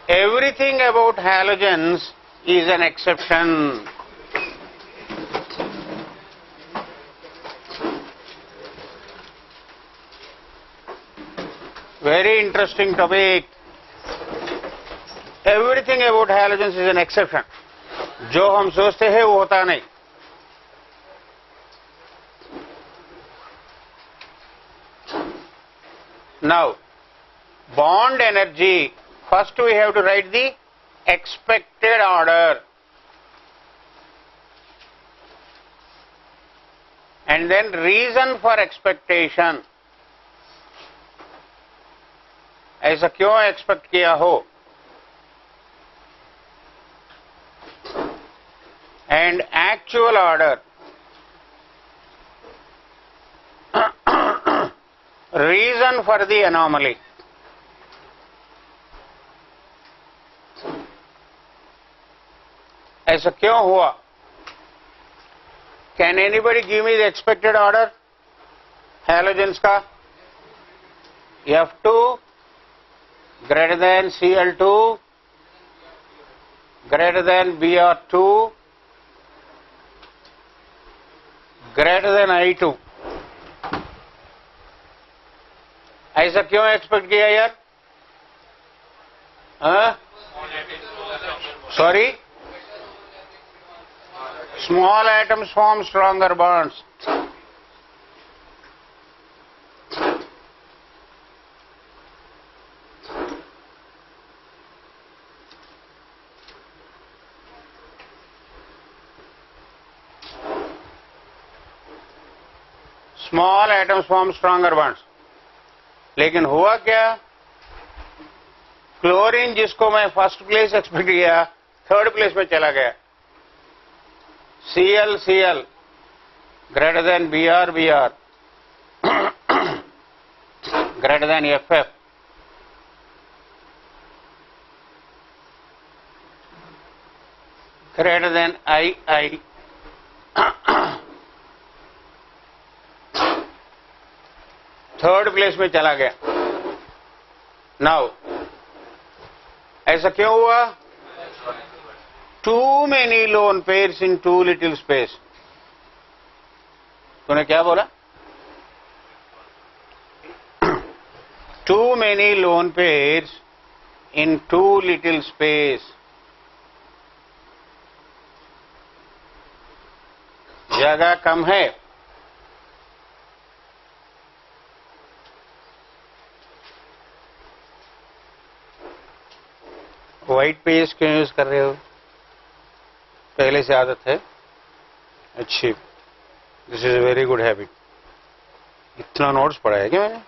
Everything about halogens is an exception. Very interesting topic. Everything about halogens is an exception. जो हम सोचते हैं वो होता नहीं. Now, bond energy. First we have to write the expected order. And then reason for expectation. ऐसा क्यों expect किया हो? And actual order. Reason for the anomaly. ऐसा क्यों हुआ? Can anybody give me the expected order? Halogens का F2 greater than Cl2 greater than Br2 greater than I2. ऐसा क्यों एक्सपेक्ट किया यार? Sorry? Small atoms form stronger bonds. Small atoms form stronger bonds. लेकिन हुआ क्या? क्लोरीन जिसको मैं फर्स्ट प्लेस एक्सपेक्ट किया, थर्ड प्लेस में चला गया. Cl greater than Br greater than Ff. Greater than II. Third place में चला गया. नाउ ऐसा क्यों हुआ? Too many lone pairs in too little space. तूने क्या बोला? Too many lone pairs in too little space. जगह कम है. व्हाइट पेज क्यों यूज कर रहे हो? पहले से आदत है. अच्छी. This is a very good habit. इतना नोट्स पढ़ा है क्या मैंने?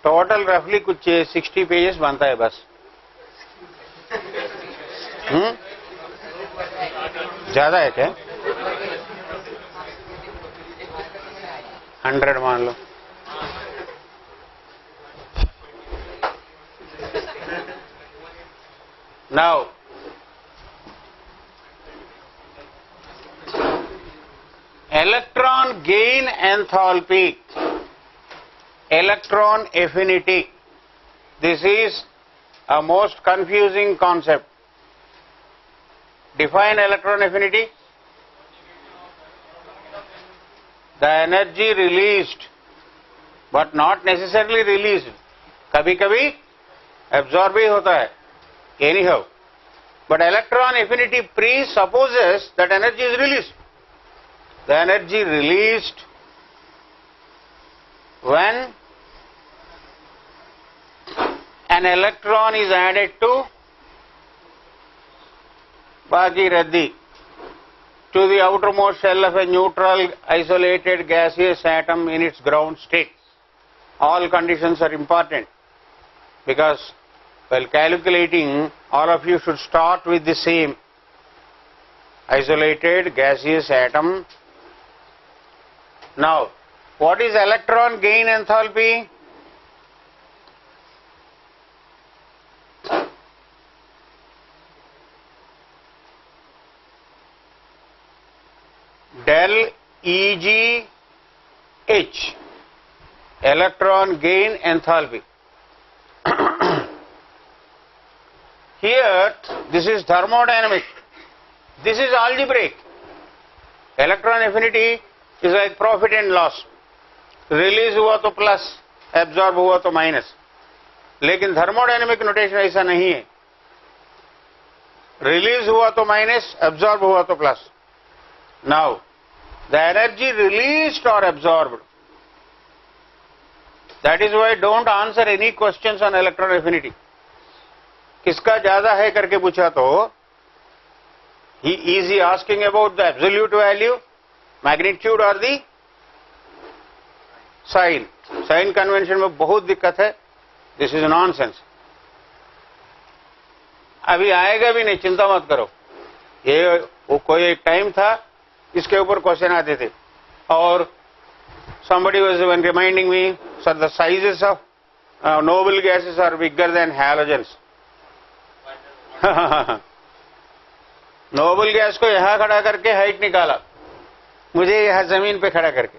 टोटल रफली कुछ 60 पेजेस बनता है बस. ज्यादा है क्या? 100 मान लो. Now, electron gain enthalpy, electron affinity. This is a most confusing concept. Define electron affinity. The energy released, but not necessarily released. कभी-कभी absorb भी होता है. Anyhow, but electron affinity presupposes that energy is released. The energy released when an electron is added to Baki Raddi, to the outermost shell of a neutral isolated gaseous atom in its ground state. All conditions are important because while calculating, all of you should start with the same isolated gaseous atom. Now, what is electron gain enthalpy? Del Eg H. electron gain enthalpy. Here this is thermodynamic, this is algebraic. Electron affinity is like profit and loss, release हुआ तो plus, absorb हुआ तो minus. लेकिन thermodynamic notation ऐसा नहीं है, release हुआ तो माइनस, एब्जॉर्ब हुआ तो plus. Now the energy released और absorbed, that is why don't answer any questions on electron affinity. किसका ज्यादा है करके पूछा तो he is he asking about the absolute value, magnitude और दी साइन. साइन कन्वेंशन में बहुत दिक्कत है. This is nonsense. अभी आएगा भी नहीं, चिंता मत करो. ये वो कोई एक टाइम था इसके ऊपर क्वेश्चन आते थे और somebody was when reminding me, sir, the sizes of noble gases are bigger than halogens. Noble gas को यहां खड़ा करके हाइट निकाला, मुझे यहां जमीन पे खड़ा करके,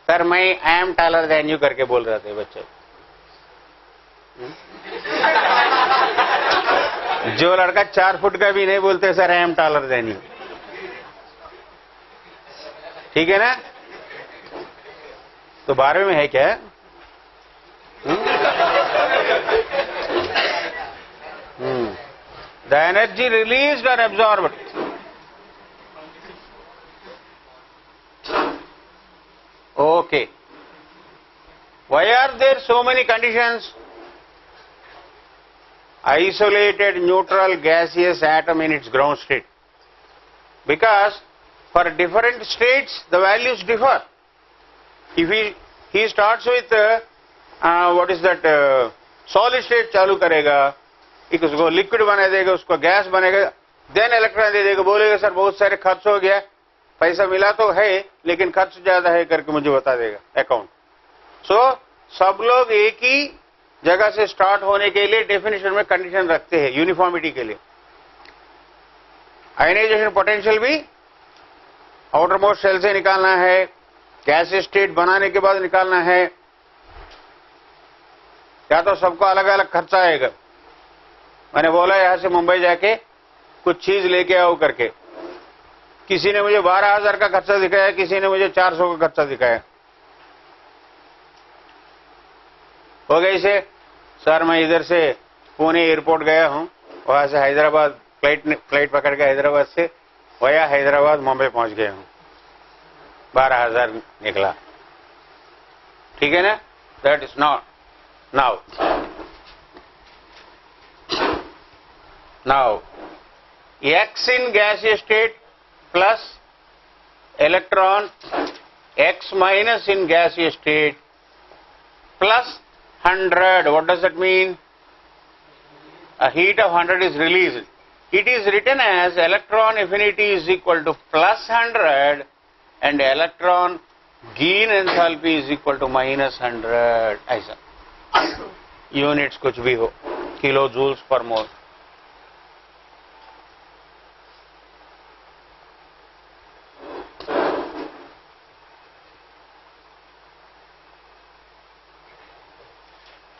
सर मैं आई एम टॉलर देन यू करके बोल रहे थे बच्चे. जो लड़का 4 फुट का भी नहीं बोलते sir I am taller than you. ठीक है ना. तो 12वीं में है क्या? द एनर्जी रिलीज्ड और absorbed. Okay. Why are there so many conditions? Isolated neutral gaseous atom in its ground state, because for different states the values differ. If he starts with what is that solid state चालू करेगा, एक उसको liquid बना देगा, उसको gas बनेगा, then electron दे देगा, बोलेगा सर बहुत सारे खर्च हो गया, पैसा मिला तो है लेकिन खर्च ज्यादा है करके मुझे बता देगा अकाउंट. सो सब लोग एक ही जगह से स्टार्ट होने के लिए डेफिनेशन में कंडीशन रखते हैं यूनिफॉर्मिटी के लिए. आयनाइजेशन पोटेंशियल भी आउटर मोस्ट शेल से निकालना है, गैस स्टेट बनाने के बाद निकालना है, या तो सबको अलग अलग खर्चा आएगा. मैंने बोला यहां से मुंबई जाके कुछ चीज लेके आओ करके, किसी ने मुझे 12,000 का खर्चा दिखाया, किसी ने मुझे 400 का खर्चा दिखाया. हो गई से सर मैं इधर से पुणे एयरपोर्ट गया हूं, वहां से हैदराबाद फ्लाइट पकड़ के हैदराबाद से वया हैदराबाद मुंबई पहुंच गया हूं, 12,000 निकला. ठीक है ना. That is not now x in gaseous state plus electron x minus in gaseous state plus 100. What does that mean? A heat of 100 is released. It is written as electron affinity is equal to plus 100 and electron gain enthalpy is equal to minus 100. ऐसा units कुछ भी हो, kilo joules पर mole.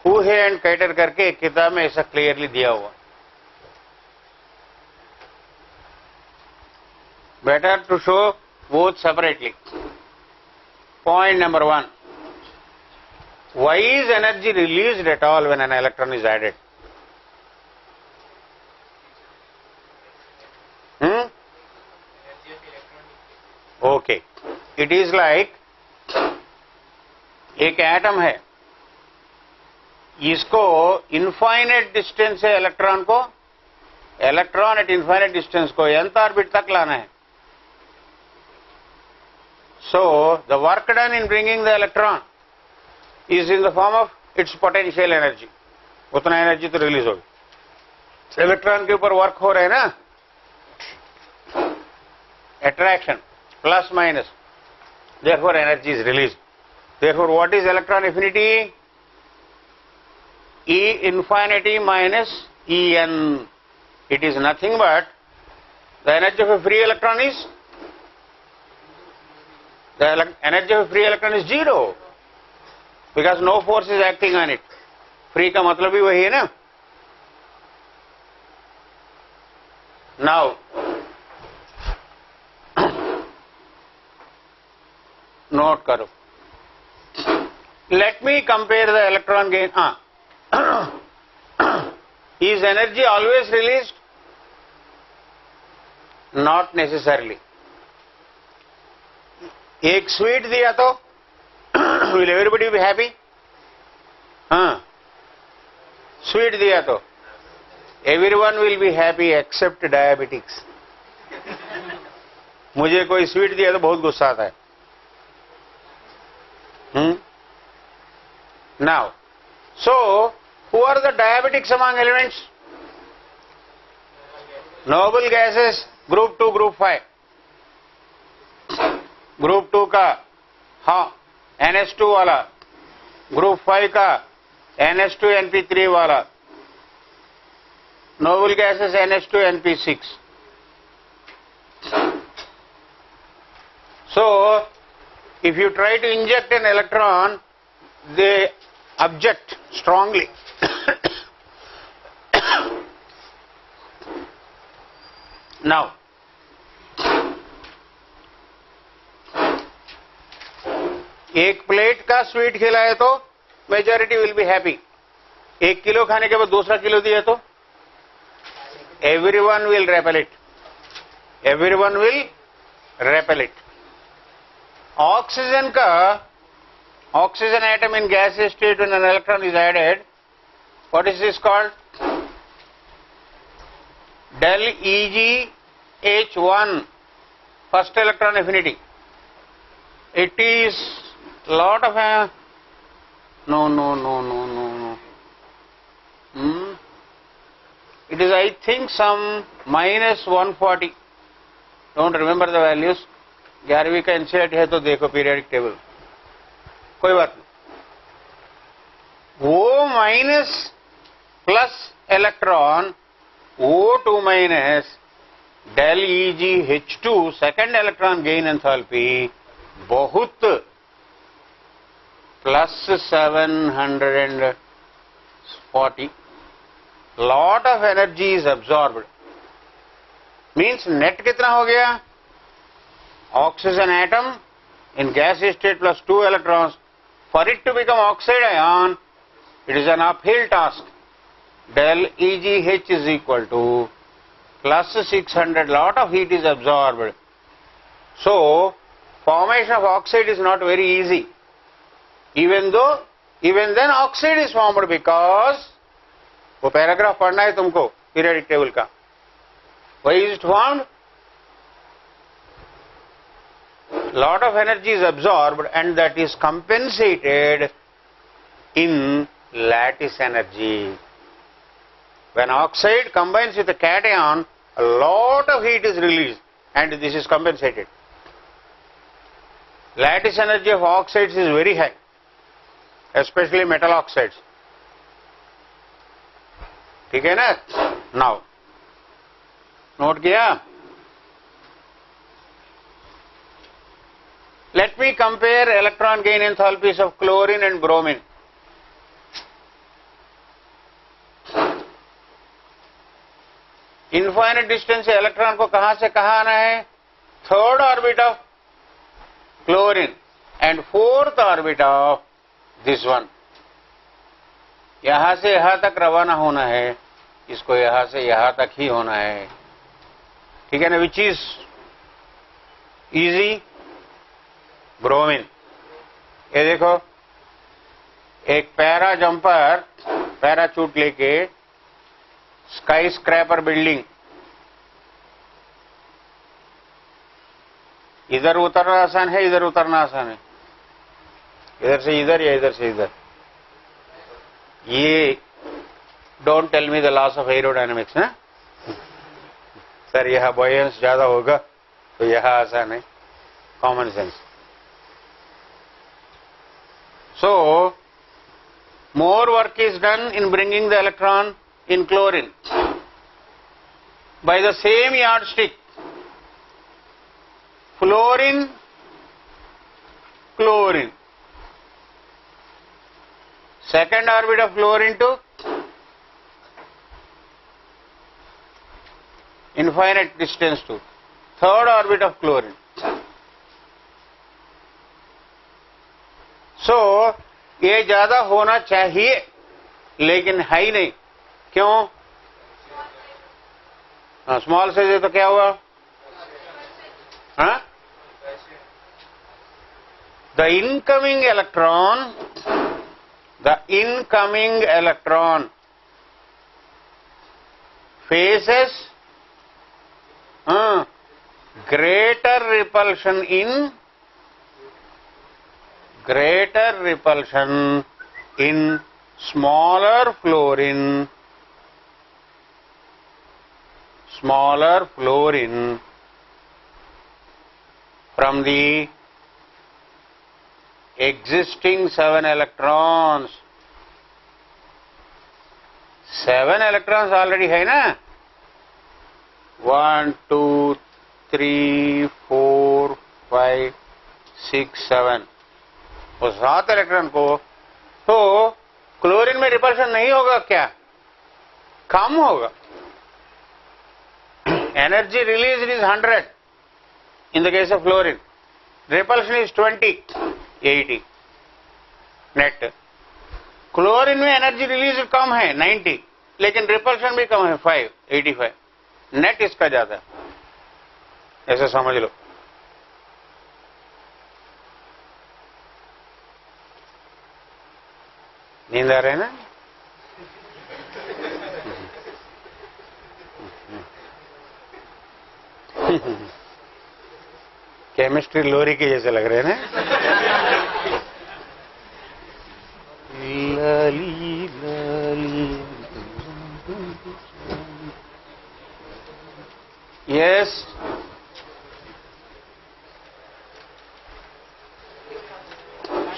हु है and कैटर करके एक किताब में ऐसा क्लियरली दिया हुआ. Better to show both separately. Point number 1, why is energy released at all when an electron is added? Okay, it is like एक एटम है, इसको इनफाइनाइट डिस्टेंस है इलेक्ट्रॉन को, इलेक्ट्रॉन एट इनफाइनाइट डिस्टेंस को nth orbit तक लाना है. So the work done in bringing the electron is in the form of its potential energy. उतना एनर्जी तो रिलीज होगी. इलेक्ट्रॉन के ऊपर वर्क हो रहा है ना, attraction plus minus, therefore energy is released. Therefore what is electron affinity? E infinity minus En. It is nothing but the energy of a free electron is, the energy of a free electron is 0. because no force is acting on it. Free का मतलब भी वही है ना. Now, note करो. Let me compare the electron gain. Is energy always released? Not necessarily. एक sweet दिया तो will everybody be happy? हाँ, स्वीट दिया तो everyone will be happy except diabetics. मुझे कोई स्वीट दिया तो बहुत गुस्सा आता है. Now, so who are the diabetics among elements? Noble gases, group 2, group 5. Group 2 का हाँ NH2 वाला, group 5 का NH2 NP3 वाला, noble gases NH2 NP6. So, if you try to inject an electron, they object strongly. Now, एक plate का sweet खिलाए तो majority will be happy. 1 kilo खाने के बाद दूसरा किलो दिया तो everyone will repel it. Everyone will repel it. Oxygen का oxygen atom in gaseous state when an electron is added, what is this called? Del EgH1, first electron affinity. It is lot of no. It is, I think, some minus 140. Don't remember the values. 11वीं का NCERT है तो देखो periodic table. कोई बात नहीं. वो minus plus electron O2 minus del EgH2 second electron gain enthalpy बहुत plus 740. Lot of energy is absorbed. Means net कितना हो गया? Oxygen atom in gaseous state plus 2 electrons. For it to become oxide ion, it is an uphill task. Del EgH is equal to plus 600. Lot of heat is absorbed. So, formation of oxide is not very easy. Even then oxide is formed because वो paragraph पढ़ना है तुमको periodic table का. Why is it formed? Lot of energy is absorbed and that is compensated in lattice energy. When oxide combines with a cation, a lot of heat is released and this is compensated. Lattice energy of oxides is very high, especially metal oxides. ठीक है ना? Now, note किया? Let me compare electron gain enthalpies of chlorine and bromine. Infinite distance से electron को कहां से कहां आना है? Third orbit of chlorine and fourth orbit of this one. यहां से यहां तक रवाना होना है, इसको यहां से यहां तक ही होना है. ठीक है ना? Which is easy? ब्रोमीन. ये देखो, एक पैरा जंपर पैराचूट लेके स्काई स्क्रैपर बिल्डिंग, इधर उतरना आसान है, इधर उतरना आसान है. इधर से इधर या इधर से इधर. ये don't tell me the loss of aerodynamics. ना सर, यहां बॉयंस ज्यादा होगा तो यहां आसान है. Common sense. So, more work is done in bringing the electron in chlorine. By the same yardstick, fluorine, chlorine. second orbit of fluorine to infinite distance to third orbit of chlorine. So ये ज्यादा होना चाहिए लेकिन है ही नहीं. क्यों? Small size है तो क्या हुआ? हाँ? The incoming electron faces greater repulsion in smaller fluorine from the existing 7 electrons. 7 electrons already है ना? 1 2 3 4 5 6 7 वो 7 इलेक्ट्रॉन को तो क्लोरीन में रिपल्शन नहीं होगा क्या? कम होगा. Energy release is 100 in the case of fluorine. Repulsion is 20 80 net. Chlorine में एनर्जी रिलीज कम है 90 लेकिन रिपल्शन भी कम है 5 85. नेट इसका ज्यादा है. ऐसा समझ लो. नींद आ रहे हैं ना? केमिस्ट्री लोरी के जैसे लग रहे हैं ना? लाली लाली. Yes.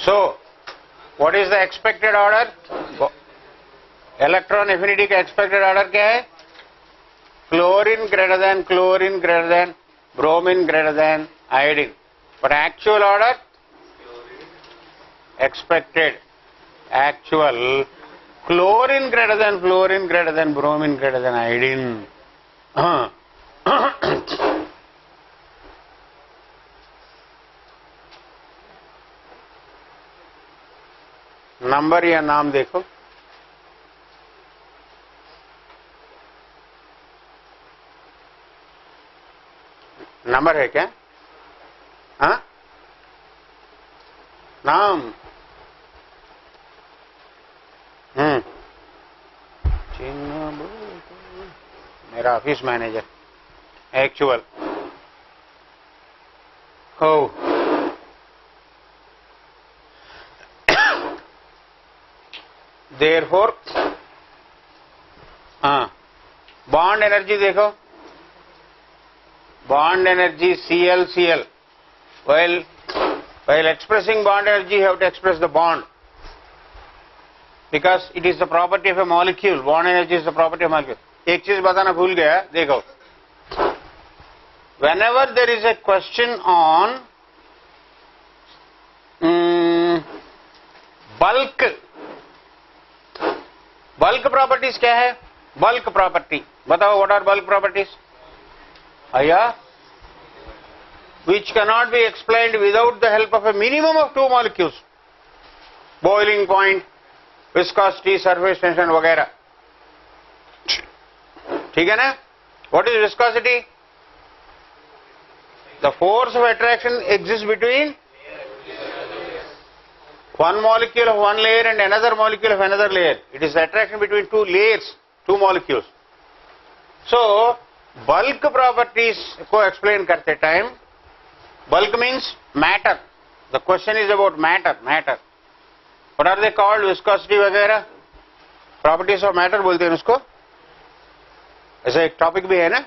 So, what is the expected order? Electron affinity का expected order क्या है? Fluorine greater than bromine greater than iodine. But actual order? Expected. Actual. Chlorine greater than bromine greater than iodine. Number या नाम देखो. Number है क्या? हाँ? नाम. मेरा ऑफिस मैनेजर. एक्चुअल. हो. Therefore, bond energy देखो. Bond energy Cl. While expressing bond energy, you have to express the bond because it is the property of a molecule. Bond energy is the property of a molecule. एक चीज बताना भूल गया. देखो. Whenever there is a question on bulk properties क्या है? Bulk property. बताओ, what are bulk properties? Yeah, which cannot be explained without the help of a minimum of 2 molecules. Boiling point, viscosity, surface tension वगैरह. ठीक है ना? What is viscosity? The force of attraction exists between one molecule of one layer and another molecule of another layer. It is the attraction between 2 layers, 2 molecules. So, bulk properties को explain करते time, bulk means matter. The question is about matter. What are they called? Viscosity वगैरह. Properties of matter बोलते हैं उसको. ऐसा एक topic भी है ना?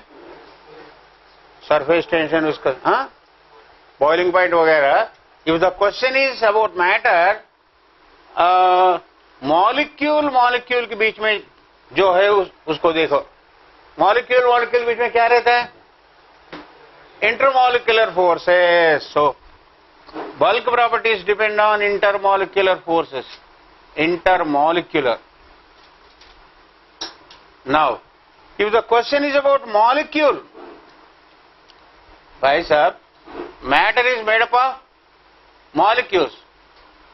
Surface tension, viscosity, boiling point वगैरह. If the question is about matter, molecule के बीच में जो है उसको देखो. Molecule के बीच में क्या रहता है? Intermolecular forces. So, bulk properties depend on intermolecular forces. intermolecular. Now, if the question is about molecule, bhai sahab, matter is made up of molecules.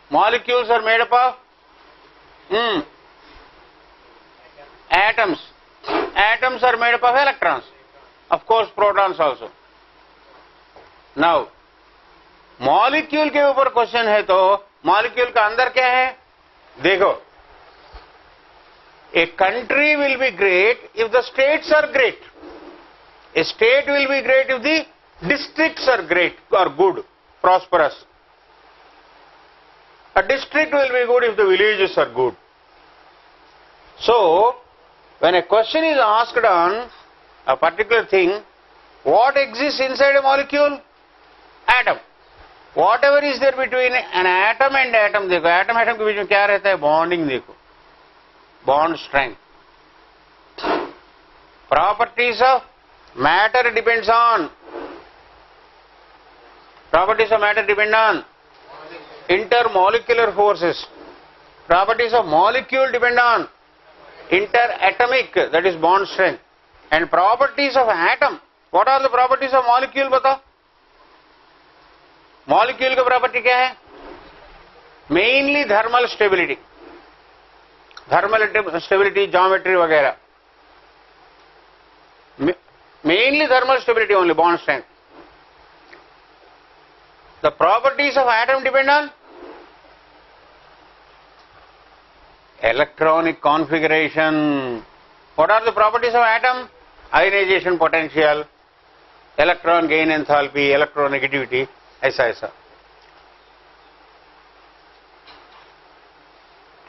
Molecules are made up of atoms. Atoms are made up of electrons. Of course, protons also. Now, molecule के ऊपर question है तो molecule का अंदर क्या है? देखो, a country will be great if the states are great. A state will be great if the districts are great or good, prosperous. A district will be good if the villages are good. So, when a question is asked on a particular thing, what exists inside a molecule? Atom. Whatever is there between an atom and atom, देखो atom atom के बीच में क्या रहता है? Bonding देखो, bond strength. Properties of matter depends on intermolecular forces. Properties of molecule depend on interatomic, that is bond strength. And properties of atom. What are the properties of molecule? बताओ. Molecule का property क्या है? Mainly thermal stability. Thermal stability, geometry वगैरह. Mainly thermal stability only, bond strength. The properties of atom depend on electronic configuration. What are the properties of atom? Ionization potential, electron gain enthalpy, electronegativity, ऐसा.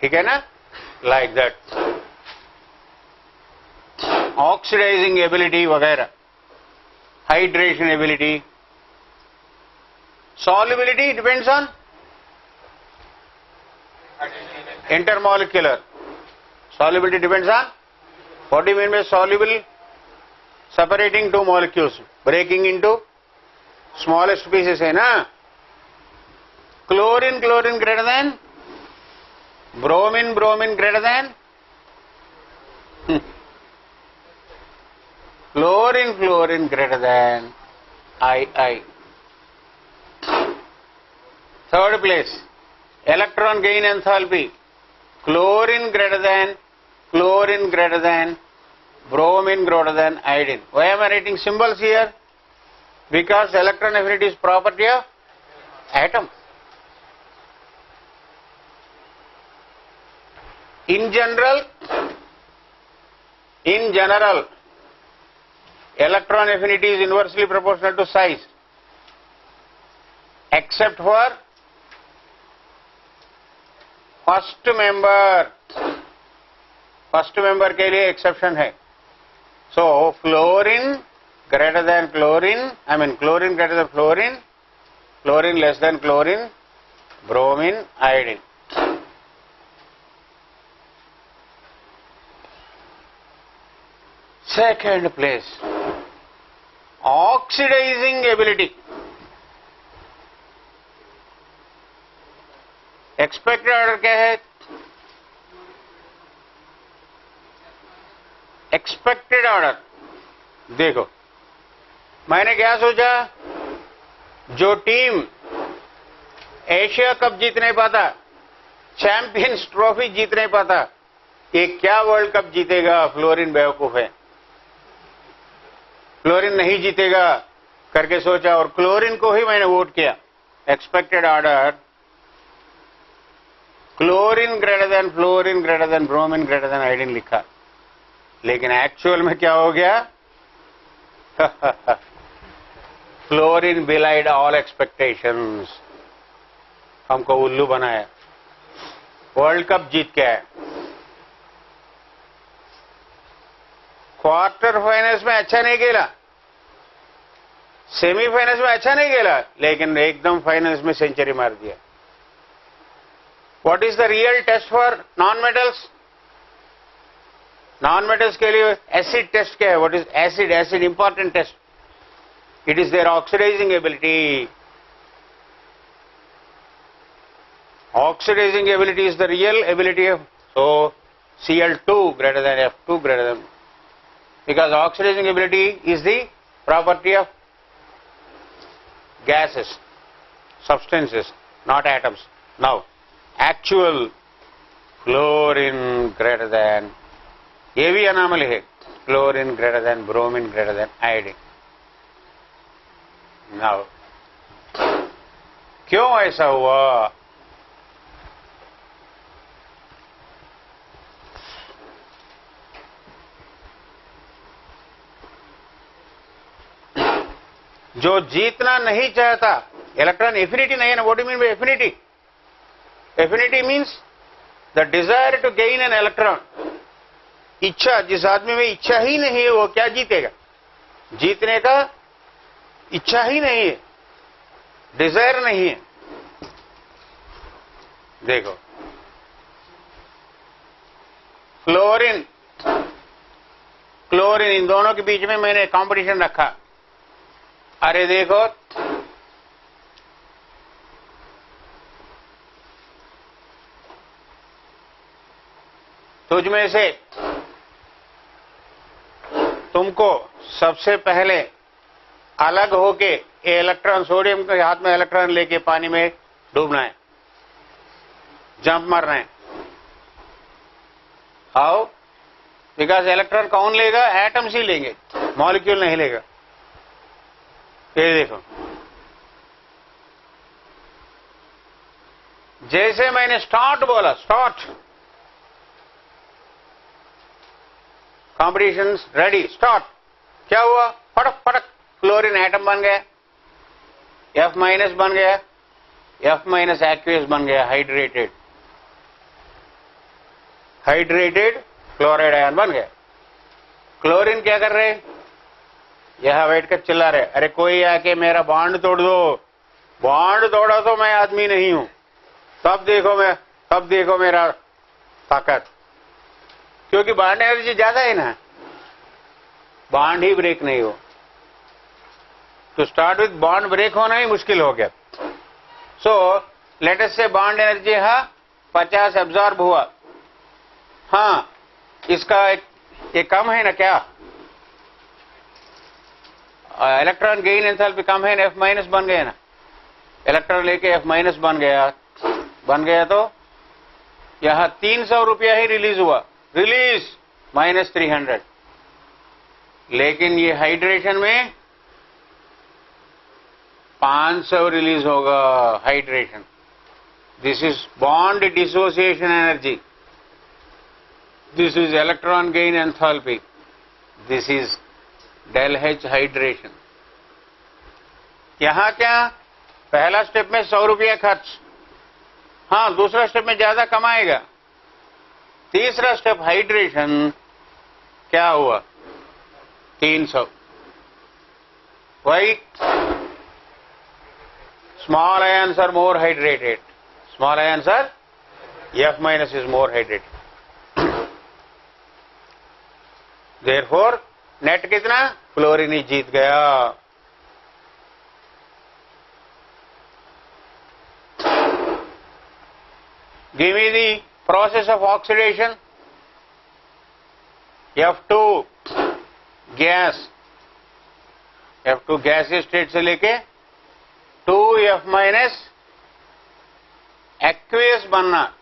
ठीक है ना? Like that. Oxidizing ability वगैरह, hydration ability, solubility depends on intermolecular. Solubility depends on, what do you mean by soluble? Separating two molecules, breaking into smallest pieces है ना? Chlorine greater than, bromine greater than, chlorine greater than II. Third place, electron gain enthalpy, chlorine greater than, bromine greater than iodine. Why am I writing symbols here? Because electron affinity is property of atom. In general, electron affinity is inversely proportional to size, except for first member के लिए exception है. So, chlorine greater than chlorine greater than fluorine, fluorine less than chlorine, bromine, iodine. Second place, oxidizing ability. Expected order क्या है? Expected order. देखो, मैंने क्या सोचा, जो टीम एशिया कप जीत नहीं पाता, चैंपियंस ट्रॉफी जीत नहीं पाता, ये क्या वर्ल्ड कप जीतेगा? फ्लोरीन बेवकूफ है, फ्लोरीन नहीं जीतेगा करके सोचा और क्लोरीन को ही मैंने वोट किया. Expected order, chlorine greater than, fluorine greater than, bromine greater than iodine लिखा. लेकिन एक्चुअल में क्या हो गया? फ्लोरीन बिलाइड ऑल एक्सपेक्टेशंस, हमको उल्लू बनाया. वर्ल्ड कप जीत के आए, क्वार्टर फाइनल्स में अच्छा नहीं खेला, सेमीफाइनल्स में अच्छा नहीं खेला, लेकिन एकदम फाइनल्स में सेंचुरी मार दिया. What is the real test for non metals? Non metals के लिए एसिड टेस्ट क्या है? What is acid? Acid important test. It is their oxidizing ability. Oxidizing ability is the real ability of, so Cl2 greater than F2 greater than, because oxidizing ability is the property of gases, substances, not atoms. Now, actual chlorine greater than, ये भी anomaly है, chlorine greater than bromine greater than iodine. Now, क्यों ऐसा हुआ? जो जीतना नहीं चाहता, इलेक्ट्रॉन एफिनिटी नहीं है ना. What do mean by affinity? Affinity means the desire to gain an electron. इच्छा, जिस आदमी में इच्छा ही नहीं है वो क्या जीतेगा? जीतने का इच्छा ही नहीं है, डिजायर नहीं है. देखो, क्लोरीन क्लोरीन इन दोनों के बीच में मैंने कंपटीशन रखा. अरे देखो, तुझ में से तुमको सबसे पहले अलग होके इलेक्ट्रॉन, सोडियम के हाथ में इलेक्ट्रॉन लेके पानी में डूबना है, जंप मारना है. हाउ? बिकॉज इलेक्ट्रॉन कौन लेगा? एटम्स ही लेंगे, मॉलिक्यूल नहीं लेगा. ये देखो, जैसे मैंने स्टार्ट बोला, स्टार्ट, कॉम्पिटिशन रेडी, स्टार्ट, क्या हुआ? फटक फटक क्लोरीन एटम बन गया, F माइनस बन गया, F माइनस एक्वियस बन गया, हाइड्रेटेड, हाइड्रेटेड क्लोराइड आयन बन गया. क्लोरीन क्या कर रहे? यहां बैठ कर चिल्ला रहे, अरे कोई आके मेरा बॉन्ड तोड़ दो. बॉन्ड तोड़ा तो मैं आदमी नहीं हूं, तब देखो मेरा ताकत. क्योंकि बॉन्ड एनर्जी ज्यादा है ना, बॉन्ड ही ब्रेक नहीं हो. तो स्टार्ट विथ बॉन्ड ब्रेक होना ही मुश्किल हो गया. सो लेट अस से बॉन्ड एनर्जी 50 एब्जॉर्ब हुआ. हाँ, इसका एक कम है ना क्या? इलेक्ट्रॉन गेन एंथैल्पी कम है ना, F माइनस बन गया ना, इलेक्ट्रॉन लेके F माइनस बन गया तो यहां 300 रुपया ही रिलीज हुआ, रिलीज -300. लेकिन ये हाइड्रेशन में 500 रिलीज होगा. Hydration, this is bond dissociation energy, this is electron gain enthalpy, this is del H hydration. यहां क्या? पहला स्टेप में 100 रुपया खर्च, हाँ, दूसरा स्टेप में ज्यादा कमाएगा. तीसरा स्टेप हाइड्रेशन, क्या हुआ? 300. Why? Small ions are more hydrated. Small ions are, F minus is more hydrated. Therefore, net कितना? क्लोरीन ही जीत गया. Give me the process of oxidation. F2 gas, F2 गैसीय स्टेट से लेके 2F माइनस एक्वियस बनना.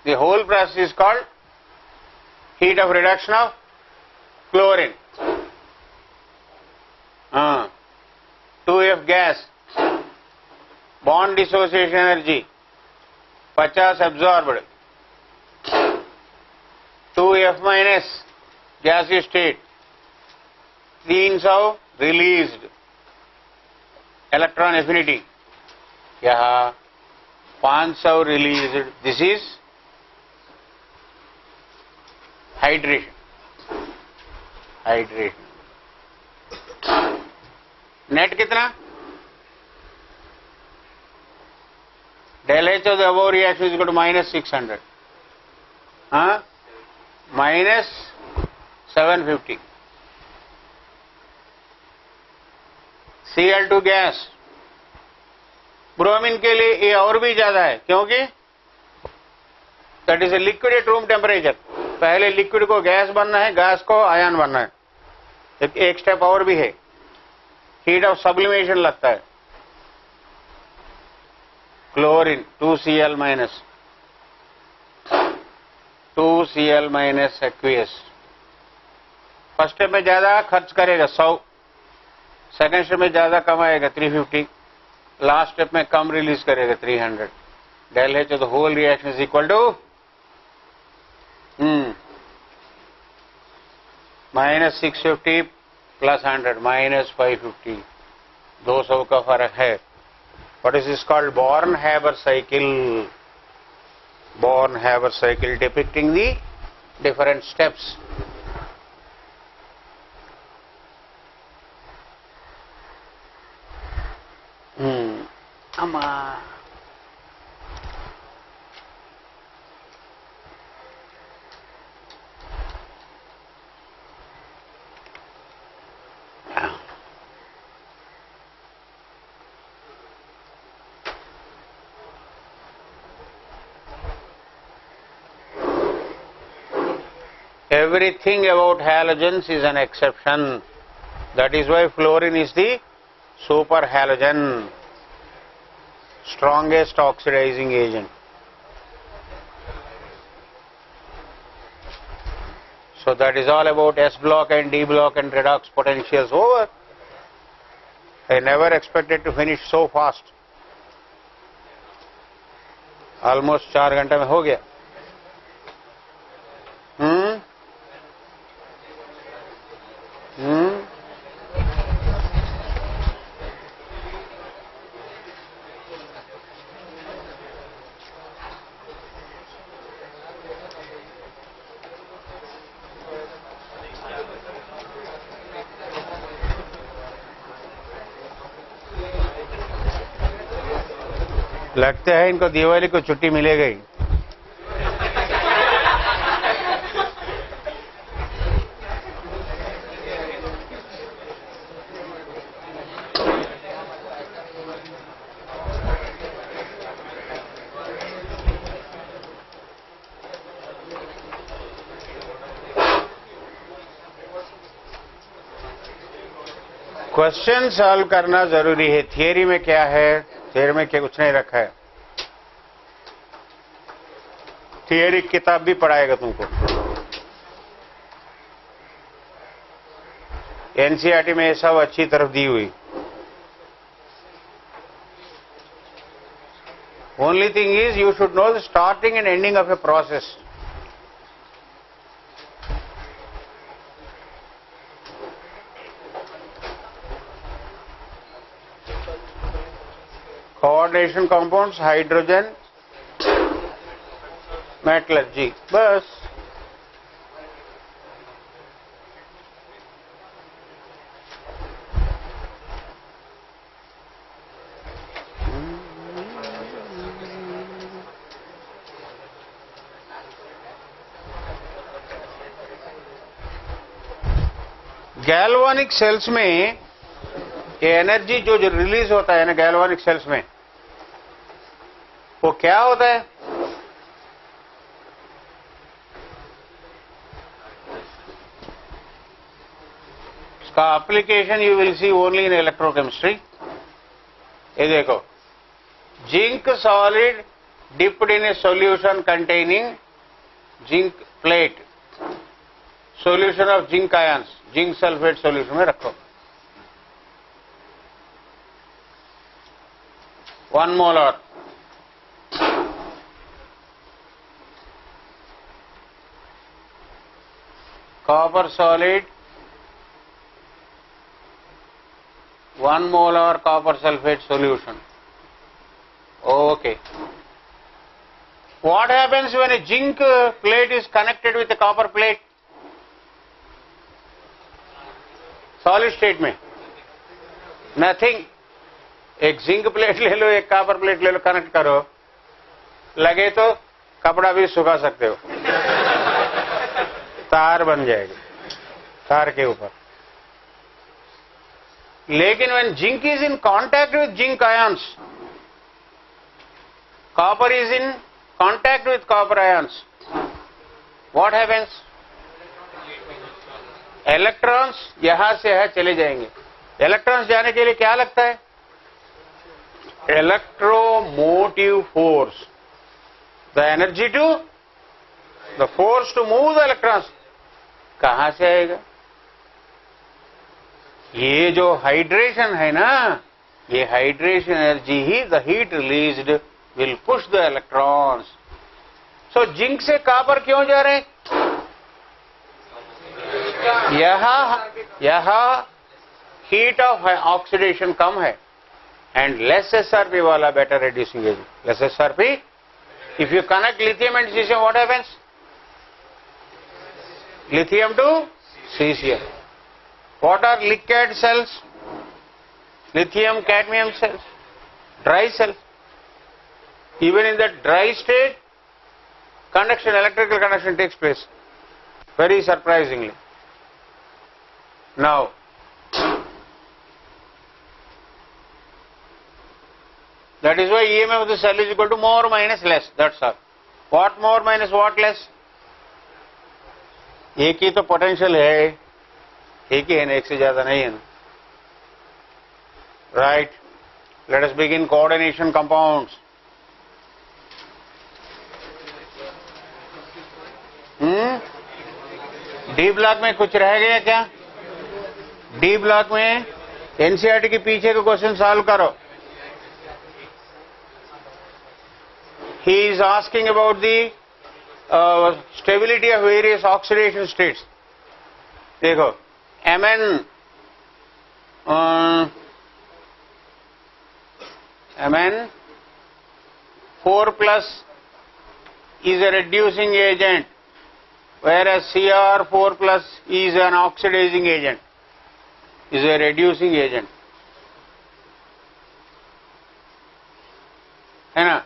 The whole process is called heat of reduction of chlorine. 2F gas, bond dissociation energy 50 absorbed, 2F minus gaseous state 300 released. Electron affinity यहाँ 500 released. This is hydration. Hydration. Net कितना? Del H of the above reaction is equal to -600. हाँ, -750. Cl2 gas, bromine के लिए ये और भी ज्यादा है, क्योंकि that is a liquid at room temperature. पहले लिक्विड को गैस बनना है, गैस को आयन बनना है। एक स्टेप और भी है, हीट ऑफ सब्लिमेशन लगता है। Chlorine 2Cl minus, 2Cl minus aqueous. First step में ज्यादा खर्च करेगा 100, सेकेंड स्टेप में ज्यादा कमाएगा 350, लास्ट स्टेप में कम रिलीज करेगा 300। Del H, the whole reaction is equal to minus 650 plus 100 minus 550, 200 का फर्क है। What is this called? Born-Haber cycle. Born-Haber cycle depicting the different steps. Amma. Everything about halogens is an exception. That is why fluorine is the super halogen, strongest oxidizing agent. So that is all about S block and D block and redox potentials over. I never expected to finish so fast. Almost 4 घंटे में हो गया। लगता है इनको दिवाली को छुट्टी मिलेगा ही। क्वेश्चन सॉल्व करना जरूरी है। थियरी में क्या है, थियरी में क्या कुछ नहीं रखा है। थियरी किताब भी पढ़ाएगा तुमको। एनसीईआरटी में ये सब अच्छी तरफ दी हुई। Only thing is you should know the starting and ending of a process. Coordination compounds, hydrogen, metallurgy, बस। गैल्वानिक सेल्स में ये एनर्जी जो रिलीज होता है ना गैल्वानिक सेल्स में, वो क्या होता है? इसका application you will see only in electrochemistry. ये देखो, zinc solid dipped in A solution containing zinc plate, solution of zinc ions, zinc sulphate solution में रखो। 1 molar copper solid, 1 molar copper sulfate solution. Okay. What happens when a zinc plate is connected with a copper plate? Solid state में nothing. एक zinc plate ले लो, एक copper plate ले लो, connect करो, लगे तो कपड़ा भी सुखा सकते हो, तार बन जाएगी तार के ऊपर। लेकिन when zinc is in contact with zinc ions, copper is in contact with copper ions, what happens? Electrons यहां से यहां चले जाएंगे. Electrons जाने के लिए क्या लगता है? Electromotive force. The energy to, the force to move the electrons. कहां से आएगा? ये जो हाइड्रेशन है ना, ये hydration energy he, the heat released will push the electrons. So zinc से कॉपर क्यों जा रहे हैं? यहां हीट ऑफ ऑक्सीडेशन कम है एंड लेस एसआरपी वाला better reducing agent. Less SRP, if you connect lithium and caesium, what happens? Lithium to cesium. What are liquid cells? Lithium cadmium cells. Dry cells. Even in the dry state, conduction, electrical conduction takes place. Very surprisingly. Now, that is why EMF of the cell is equal to more minus less. That's all. What more minus what less? एक ही तो potential है, एक ही है ना, एक से ज्यादा नहीं है ना. Right. Let us begin coordination compounds. D block में कुछ रह गया क्या? डी ब्लॉक में एनसीईआरटी के पीछे का क्वेश्चन सॉल्व करो. He is asking about the stability of various oxidation states. देखो, Mn 4 plus is a reducing agent, whereas Cr 4 plus is an oxidizing agent, is a reducing agent. है ना?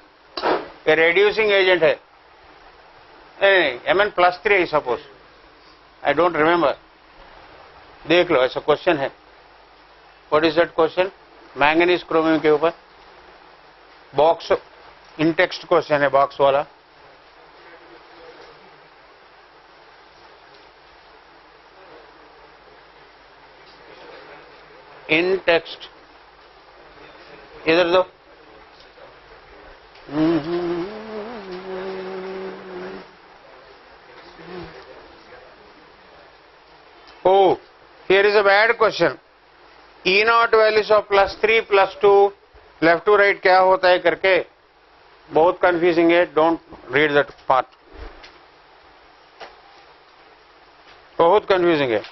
a reducing agent है. Mn plus 3 I suppose, I don't remember. देख लो, ऐसा question है. What is that question? Manganese chromium के ऊपर box, इन text question है, box वाला. इन टेक्स्ट इधर दो. Oh, here is a bad question. E naught values of plus 3 plus 2 left to right क्या होता है करके बहुत confusing है. Don't read that part. बहुत confusing है.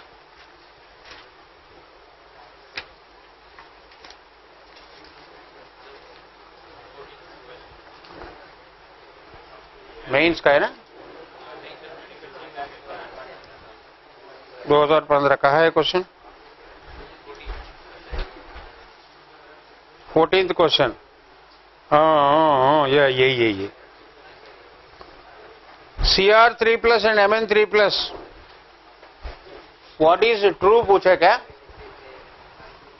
मेंस का है ना, 2015 का है क्वेश्चन. 14th question. हाँ, ये Cr3 plus and Mn3 plus. What is true पूछा क्या?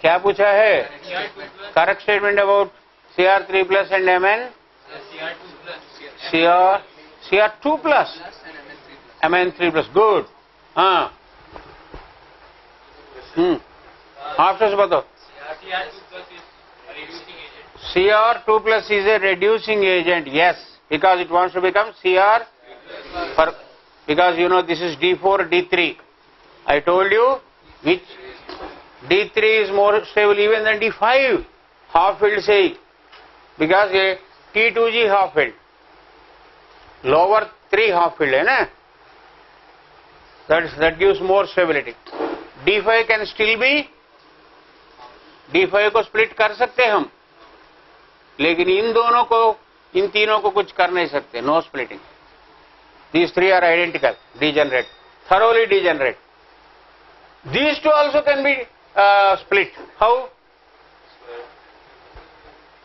क्या पूछा है? Correct statement about Cr3 plus and Mn? Cr2 plus Mn3 plus. Good. हाँ. After से बताओ. Cr2 plus is a reducing agent. Yes, because it wants to become Cr. Because you know this is D4, D3. I told you which D3 is more stable even than D5. Half filled say, because ये T2G half filled. Lower 3 half filled है ना. That gives more stability. D5 can still be, D5 को split कर सकते हम, लेकिन इन दोनों को, इन तीनों को कुछ कर नहीं सकते. No splitting. These three are identical, degenerate, thoroughly degenerate. These two also can be split. How?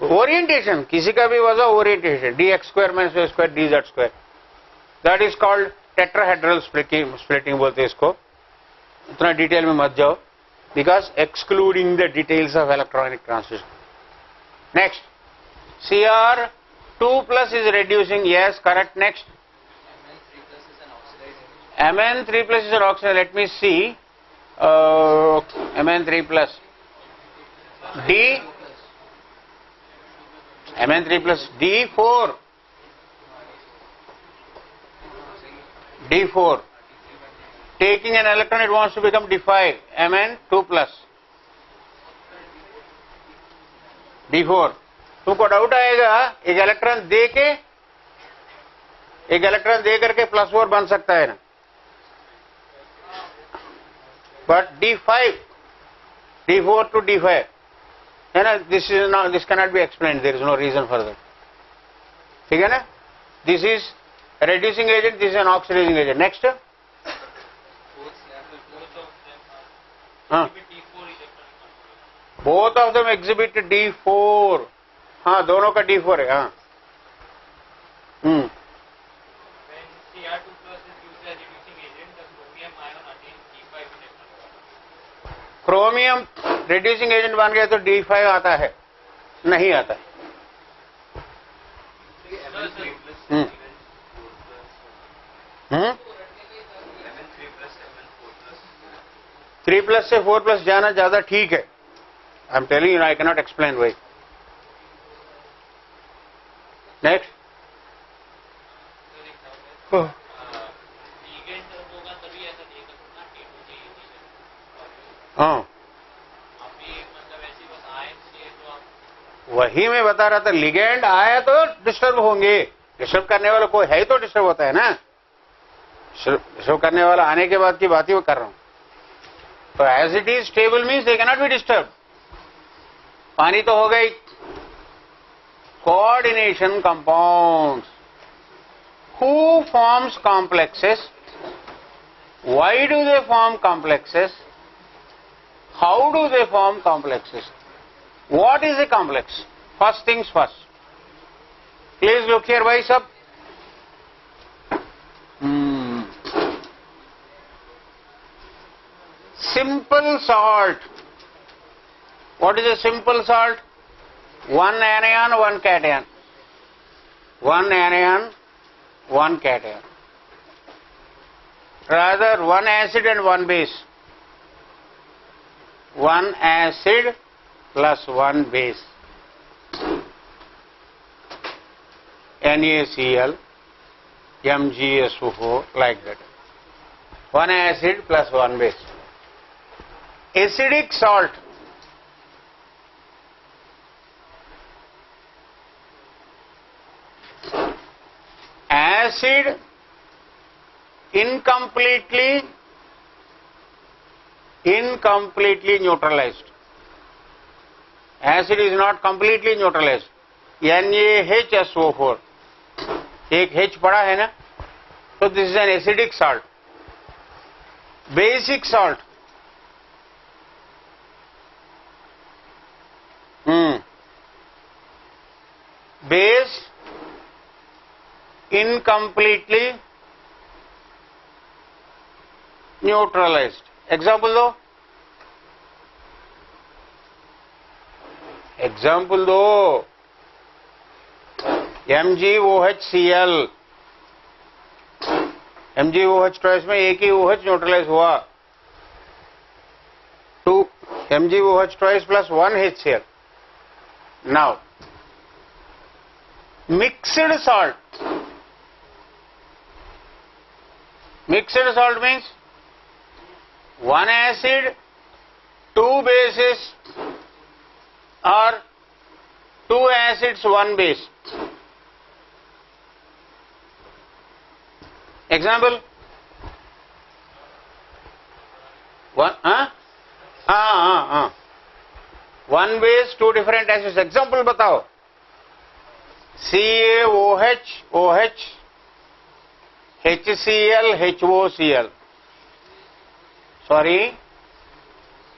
Orientation. किसी का भी वजह orientation. dx square minus y square dz square. That is called tetrahedral splitting बोलते हैं इसको. उतना डिटेल में मत जाओ, because excluding the details of electronic transition. Next, Cr 2 plus is reducing. Yes, correct. Next. Mn3 plus is an oxidizing. Let me see. Mn3 plus. D. Mn3 plus D4. D4. Taking an electron, it wants to become D5. Mn2 plus. D4. तुमको doubt आएगा एक electron दे करके +4 बन सकता है ना, but D5, D4 to D5 है ना. This cannot be explain, there is no reason for that. ठीक है ना. This is reducing agent, this is an oxidizing agent. Next. Both of them exhibit D4. हाँ, दोनों का D4 है. हाँ. क्रोमियम reducing agent बन गया तो D5 आता है? नहीं आता है. 3 plus से 4 plus जाना ज्यादा ठीक है. I am telling you, I can not explain why. Next. हाँ, वही मैं बता रहा था. लिगेंड आया तो डिस्टर्ब होंगे. डिस्टर्ब करने वाला कोई है तो डिस्टर्ब होता है ना. डिस्टर्ब करने वाला आने के बाद की बात ही कर रहा हूं. तो as it is stable means they can not be disturb. पानी तो हो गई. Coordination compounds. Who forms complexes? Why do they form complexes? How do they form complexes? What is a complex? First things first. Please look here भाई सब. Simple salt. What is a simple salt? One anion, one cation. One anion, one cation. Rather, one acid and one base. One acid plus one base. NaCl, MgSO4, like that. One acid plus one base. Acidic salt. Acid incompletely neutralized. Acid is not completely neutralized. NaHSO4. एक H पड़ा है ना, तो this is an acidic salt. Basic salt. Base incompletely neutralized. Example दो. Example दो. MgOHCl. MgOH twice में एक ही OH neutralise हुआ. 2 MgOH twice plus 1 HCl. Now, mixed salt. Mixed salt means one acid, two bases, or two acids, one base. Example. One, one base, two different acids. Example बताओ. CaOH, OH, HCl, HOCl. Sorry,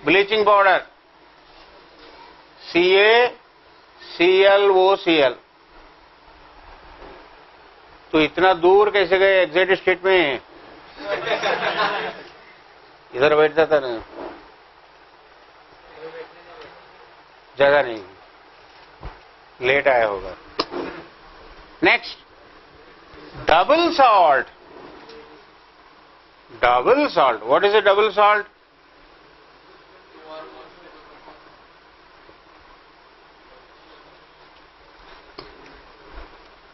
bleaching powder. CaClOCl. तो इतना दूर कैसे गए exact state में? इधर बैठ जाता ना, जगह नहीं, लेट आया होगा. Next, double salt. Double salt. What is a double salt?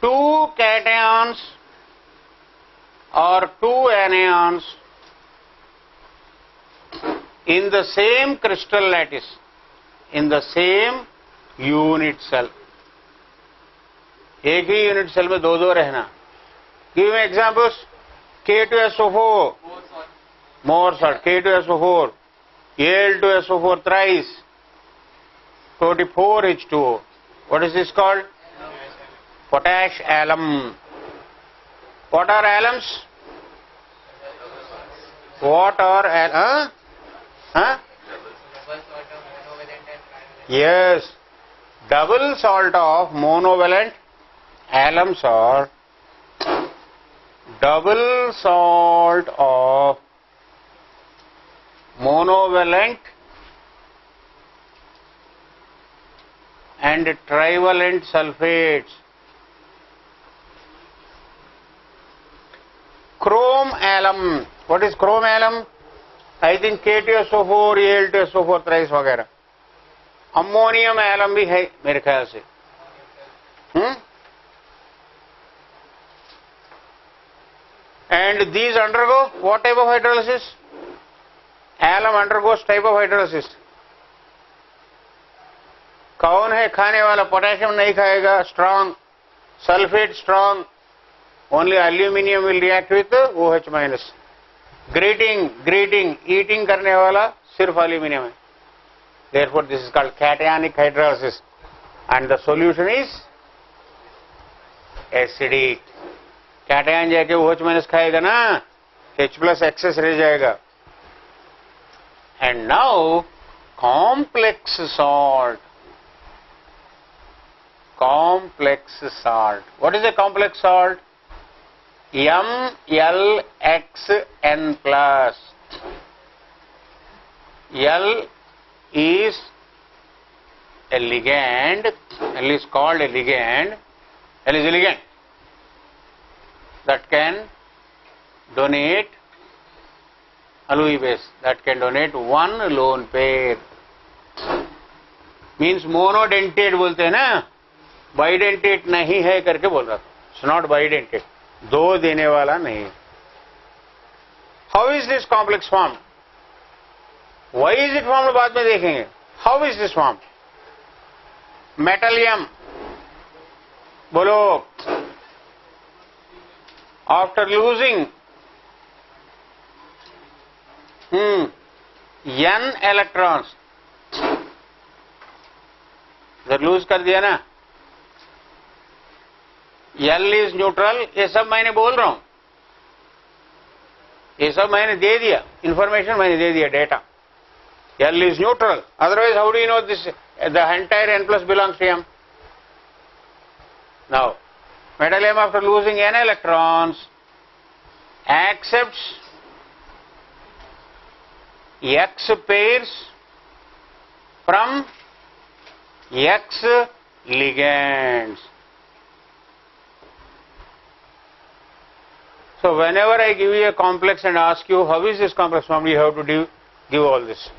Two cations or two anions in the same crystal lattice, in the same unit cell. एक ही यूनिट सेल में दो दो रहना. Give me examples. K2SO4, more salt. K2SO4, Al2SO4 thrice, 24H2O. What is this called? Potash alum. What are alums? What are alums? Yes. Double salt of monovalent alums are double salt of monovalent and trivalent sulfates. Chrome alum. What is chrome alum? I think K2SO4, Al2SO4 thrice वगैरह. Ammonium alum भी है मेरे ख्याल से. And these undergo what type of hydrolysis? Alum undergoes type of hydrolysis. कौन है खाने वाला? पोटेशियम नहीं खाएगा. Strong. Sulfate strong. Only aluminium will react with OH minus. Greeting. Eating करने वाला सिर्फ aluminium है. Therefore, this is called cationic hydrolysis, and the solution is acidic. Cation जाके OH minus खाएगा ना, H plus excess रह जाएगा. And now complex salt. Complex salt. What is a complex salt? MLXN plus. L is a ligand. L is called a ligand. L is a ligand that can donate alloy base, that can donate one lone pair. Means monodentate बोलते हैं ना, bidentate नहीं है करके बोल रहा था. It's not bidentate. दो देने वाला नहीं. How is this complex formed? Why is it formed? बाद में देखेंगे. How is this formed? Metallium. बोलो. After losing n electrons, जब लूज कर दिया ना, L is neutral. ये सब मैंने बोल रहा हूं, ये सब मैंने दे दिया, इंफॉर्मेशन मैंने दे दिया, data. L is neutral. Otherwise, how do you know this? The entire N plus belongs to M. Now, metallium after losing N electrons accepts X pairs from X ligands. So, whenever I give you a complex and ask you how is this complex formed, you have to give all this.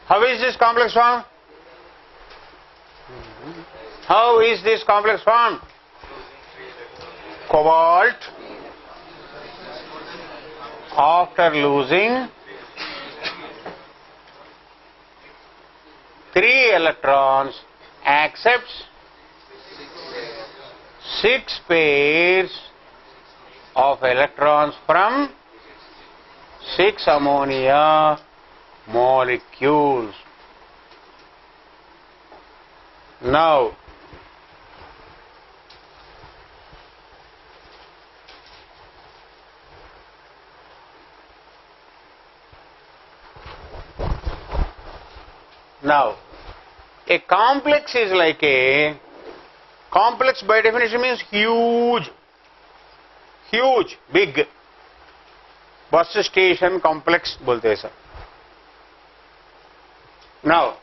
How is this complex formed? How is this complex formed? Cobalt after losing 3 electrons accepts 6 pairs of electrons from 6 ammonia molecules. Now, a complex is like a complex by definition means huge, big. Bus station complex bolte hai sir. Now,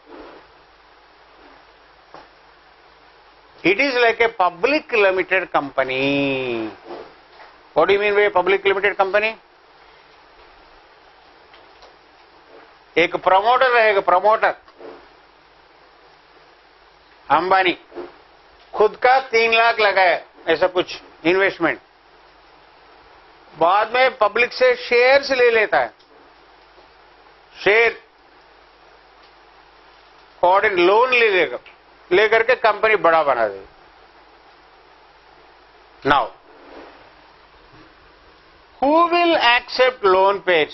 it is like a public limited company. What do you mean by a public limited company? एक promoter रहेगा, promoter Ambani खुद का 3 लाख लगाया ऐसा कुछ investment, बाद में public से शेयर्स ले लेता है, शेयर फॉरेन लोन लेकर के कंपनी बड़ा बना देगी. Now who will accept lone pairs?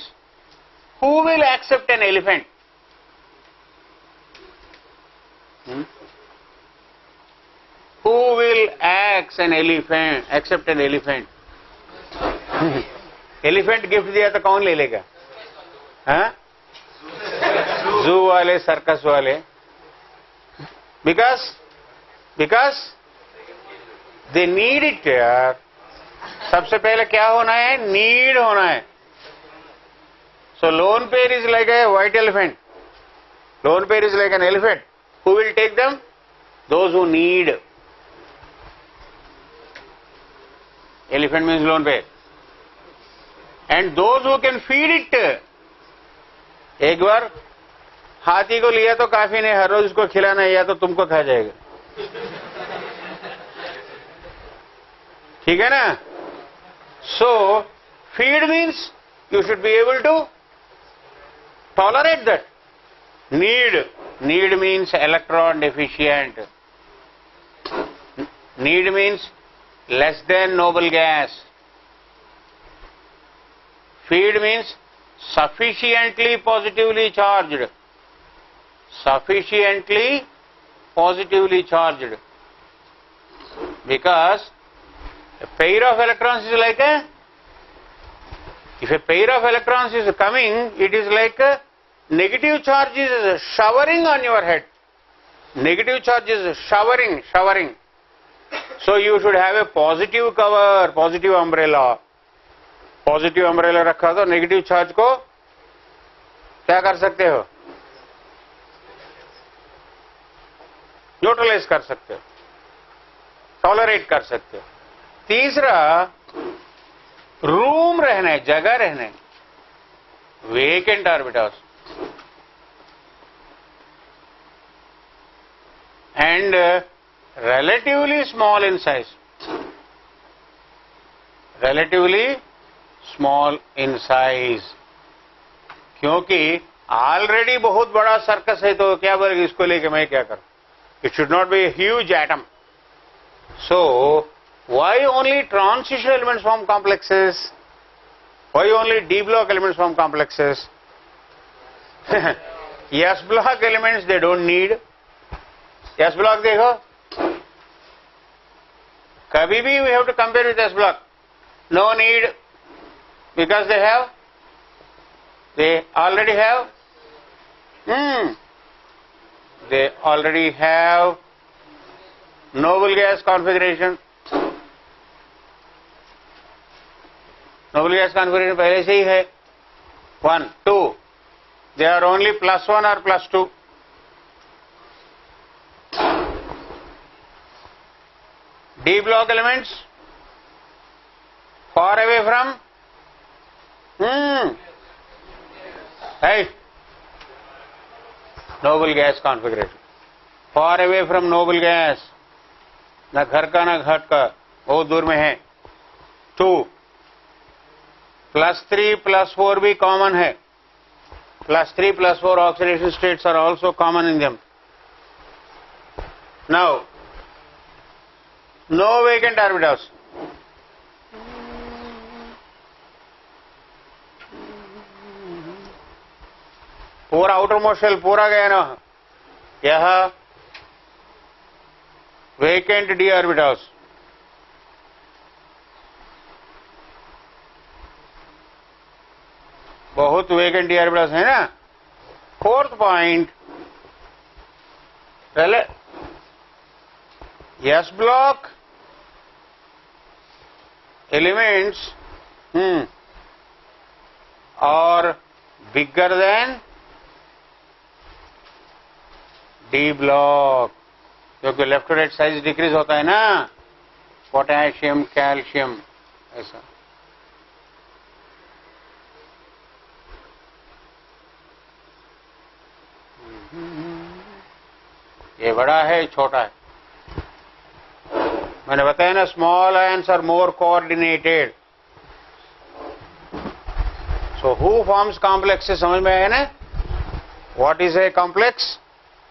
Who will accept an elephant? Who will accept an elephant? Elephant gift दिया तो कौन ले लेगा? हाँ? जू वाले, सर्कस वाले. Because they need it यार. सबसे पहले क्या होना है? नीड होना है. So lone pair is like a white elephant. Lone pair is like an elephant. Who will take them? Those who need. Elephant means lone pair. And those who can feed it. एक बार हाथी को लिया तो काफी नहीं, हर रोज उसको खिलाना है या तो तुमको खा जाएगा. ठीक है ना? So feed means you should be able to tolerate that. Need means electron deficient. Need means less than noble gas. Feed means sufficiently positively charged. Sufficiently positively charged. Because a pair of electrons is like a, if a pair of electrons is coming, it is like a negative charge is showering on your head. Negative charge is showering. So you should have a positive cover, positive umbrella. Positive umbrella रखा तो negative charge को क्या कर सकते हो? Neutralise कर सकते हो, टॉलरेट कर सकते हो. तीसरा, रूम रहना है, जगह रहना है, vacant orbitals. And relatively small in size. Relatively small in size. क्योंकि ऑलरेडी बहुत बड़ा सर्कस है तो क्या बोलेगा इसको लेके मैं क्या करूं? It should not be a huge atom. So why only transition elements form complexes? Why only D block elements form complexes? S block elements they don't need. S block देखो, कभी भी we have to compare with S block. No need, because they already have noble gas configuration. Noble gas configuration पहले से ही है. 1, 2. They are only +1 or +2. D block elements far away from noble gas configuration. Far away from noble gas. ना घर का ना घाट का, बहुत दूर में है. 2. +3 +4 भी कॉमन है. +3 +4 oxidation states are also common in them. Now, no vacant orbitals. पूरा आउटर मोस्ट शेल पूरा गया ना, यह वेकेंट डी ऑर्बिटल्स, बहुत वेकेंट डी ऑर्बिटल्स है ना। फोर्थ पॉइंट, पहले एस ब्लॉक एलिमेंट्स और बिगर देन डी ब्लॉक, क्योंकि left to right size decrease होता है ना, पोटेशियम कैल्शियम ऐसा। ये बड़ा है छोटा है, मैंने बताया ना, small ions are more coordinated. So who forms complexes, समझ में आया ना? What is a complex?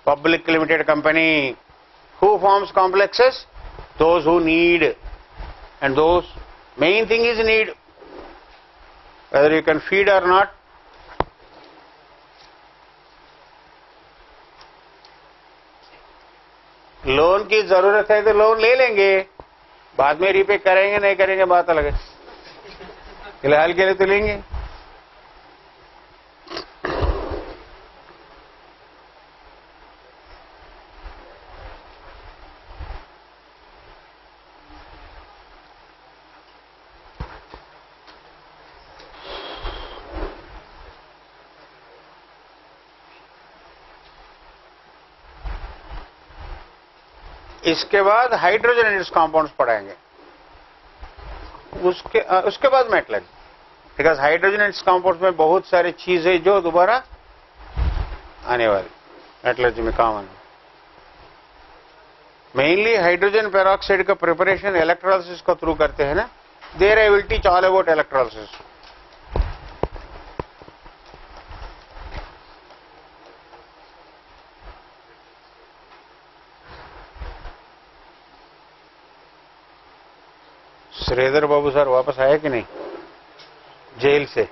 Public limited company. Who forms complexes? Those who need, and those main thing is need, whether you can feed or not. Loan की जरूरत है तो loan ले लेंगे, बाद में रीपे करेंगे नहीं करेंगे बात अलग है, फिलहाल के लिए तो लेंगे। इसके बाद हाइड्रोजन एंड इट्स कंपाउंड्स पढ़ाएंगे, उसके बाद metallurgy, because hydrogen and it's compounds में बहुत सारी चीजें जो दोबारा आने वाली मेटलर्जी में काम आने। मेनली हाइड्रोजन पेरोक्साइड का प्रिपरेशन इलेक्ट्रोलिसिस को थ्रू करते हैं ना, there I will teach all about electrolysis. Sridhar Babu sir वापस आए कि नहीं जेल से?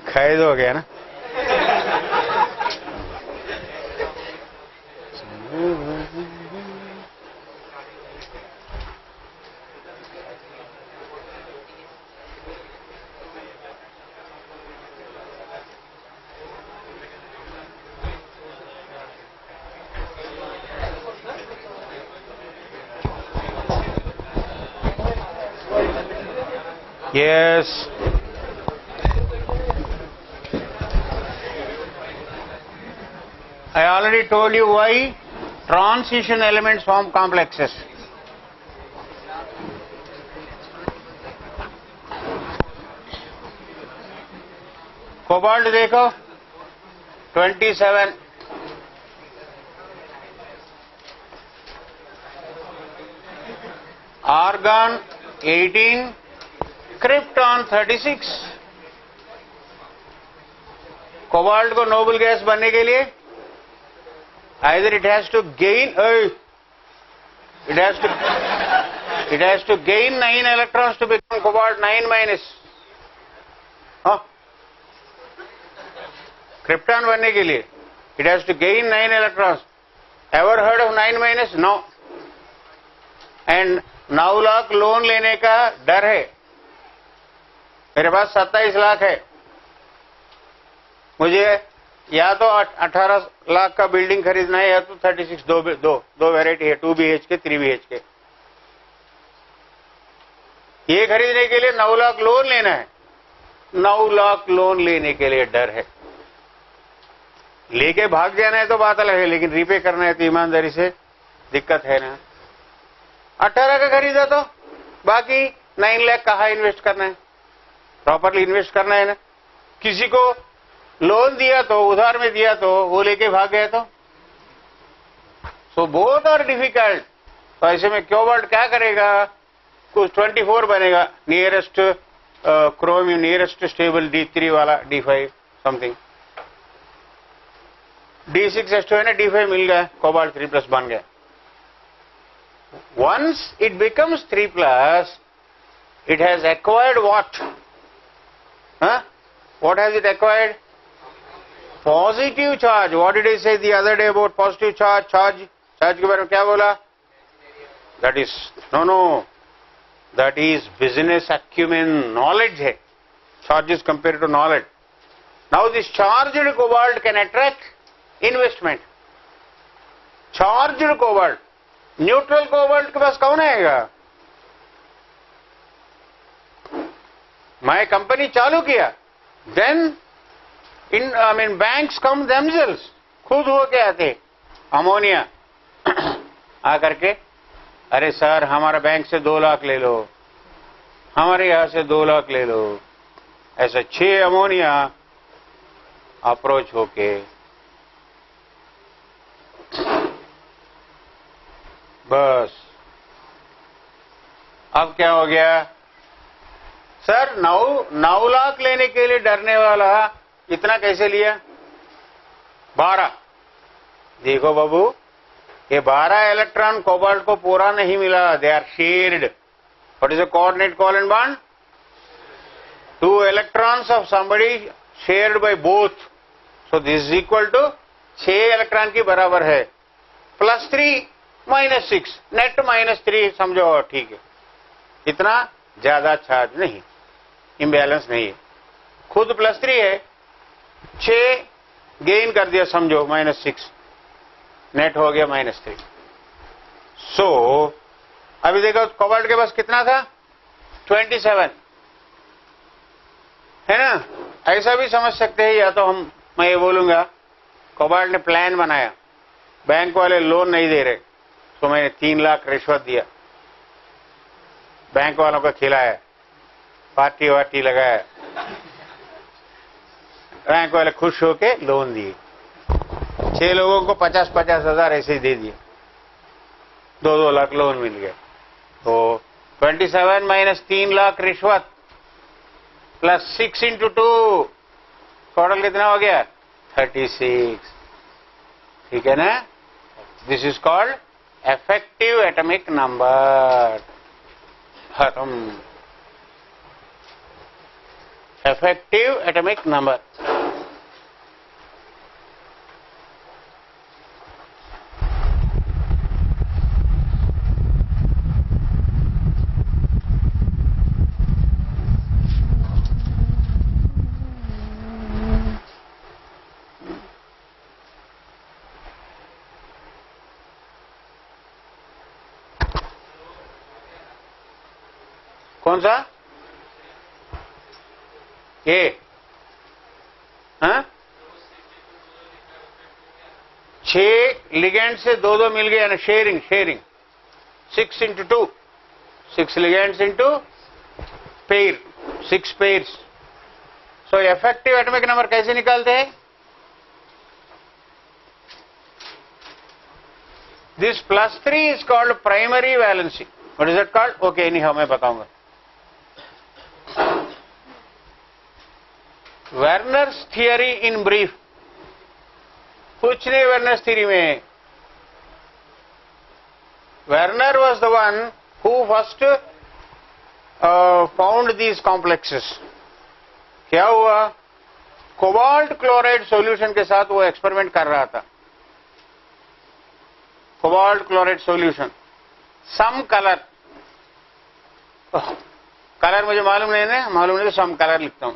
कैद हो गया ना। Yes. I already told you why transition elements form complexes. Cobalt देखो 27, argon 18, क्रिप्टॉन 36। कोबाल्ट को नोबल गैस बनने के लिए either it has to gain 9 electrons to become cobalt 9 minus. Krypton बनने के लिए it has to gain 9 electrons. Ever heard of 9 minus? No. And 9 lakh loan लेने का डर है, मेरे पास 27 लाख है, मुझे या तो 18 लाख का बिल्डिंग खरीदना है या तो 36, दो वैरायटी है, 2 BHK 3 BHK। ये खरीदने के लिए 9 लाख लोन लेना है। 9 लाख लोन लेने के लिए डर है, लेके भाग जाना है तो बात अलग है, लेकिन रीपे करना है तो ईमानदारी से दिक्कत है ना। 18 का खरीदा तो बाकी 9 लाख कहाँ इन्वेस्ट करना है? प्रॉपरली इन्वेस्ट करना है ना। किसी को लोन दिया तो, उधार में दिया तो, वो लेके भाग गया तो, सो बोथ आर डिफिकल्ट। तो ऐसे में कोबाल्ट क्या करेगा? कुछ 24 बनेगा, nearest chromium, nearest stable D3 वाला, D5 समथिंग, D6H2 है ना, D5 मिल गया, कोबाल्ट 3+ बन गया। Once it becomes 3+, it has acquired what? Huh? What has it acquired? Positive charge. What did I say the other day about positive charge? Charge के बारे में क्या बोला? That is no. That is business acumen, knowledge है. Charge is compared to knowledge. Now this charged cobalt can attract investment. Charged cobalt, neutral cobalt के पास कौन आएगा? मैं कंपनी चालू किया, then banks come themselves, खुद हो के आते, अमोनिया आकर के, अरे सर हमारा बैंक से 2 लाख ले लो, हमारे यहां से 2 लाख ले लो, ऐसा 6 अमोनिया अप्रोच होके बस। अब क्या हो गया? सर 9 लाख लेने के लिए डरने वाला इतना कैसे लिया? 12। देखो बाबू, ये 12 इलेक्ट्रॉन कोबाल्ट को पूरा नहीं मिला, they are shared. What is the coordinate covalent bond? 2 electrons of somebody shared by both, so this is equal to 6 electron की बराबर है, +3 -6, नेट -3 समझो, ठीक है। इतना ज्यादा चार्ज नहीं, इम्बैलेंस नहीं है, खुद +3 है, 6 गेन कर दिया समझो, -6, नेट हो गया -3। सो अभी देखो कोबाल्ट के पास कितना था? 27 है ना? ऐसा भी समझ सकते हैं, या तो मैं ये बोलूंगा कोबाल्ट ने प्लान बनाया, बैंक वाले लोन नहीं दे रहे, तो मैंने 3 लाख रिश्वत दिया, बैंक वालों को खिलाया, पार्टी वार्टी लगाया, बैंक वाले खुश होके लोन दिए, 6 लोगों को 50-50 हजार ऐसे ही दे दिए, 2-2 लाख लोन मिल गए। तो 27 - 3 लाख रिश्वत +6 × 2, टोटल कितना हो गया? 36। ठीक है ना? This is called effective atomic number. Effective atomic number. कौन सा? ये हाँ, 6 लिगेंड से 2-2 मिल गया ना, sharing 6 × 2, 6 ligands into pair, 6 pairs. So effective atomic number कैसे निकालते हैं? This +3 is called primary valency. What is it called? Okay, नहीं मैं बताऊंगा। Werner's theory in brief, कुछ नहीं Werner's theory में। Werner was the one who first found these complexes. क्या हुआ? कोबाल्ट क्लोराइड सॉल्यूशन के साथ वो एक्सपेरिमेंट कर रहा था। Cobalt chloride solution, some colour, colour मुझे मालूम नहीं, तो सम कलर लिखता हूं,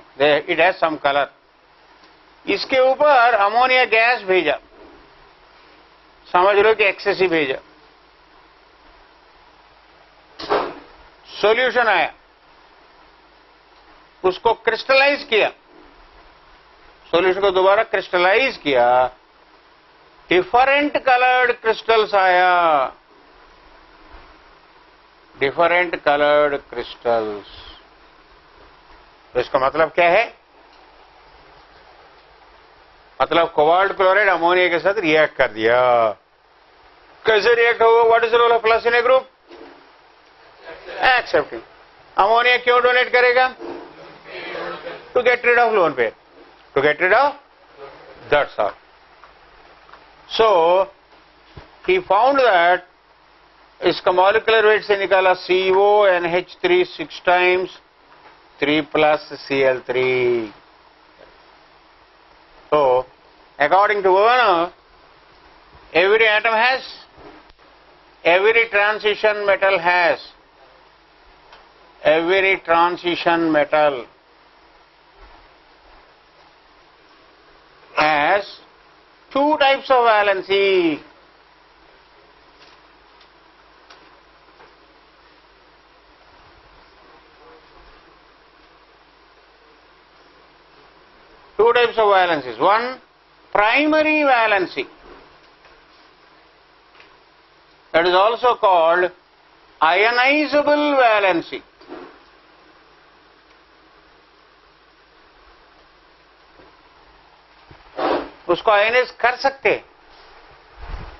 इट हैज सम कलर। इसके ऊपर अमोनिया गैस भेजा, समझ लो कि एक्सेसिव भेजा, सॉल्यूशन आया, उसको क्रिस्टलाइज किया, सॉल्यूशन को दोबारा क्रिस्टलाइज किया, डिफरेंट कलर्ड क्रिस्टल्स आया, डिफरेंट कलर्ड क्रिस्टल्स। तो इसका मतलब क्या है? मतलब कोबाल्ट क्लोराइड अमोनिया के साथ रिएक्ट कर दिया। कैसे रिएक्ट होगा? What is the role of plus in a group? Accepting. Ammonia क्यों डोनेट करेगा? To get rid of lone pair, to get rid of, that's all. So he found that, इसका molecular weight से निकाला, CONH3 6 times, 3 plus Cl3. So, according to Werner, every atom has, every transition metal has, every transition metal has two types of valency. Two types of valencies. One, primary valency. That is also called ionizable valency. उसको ionise कर सकते हैं.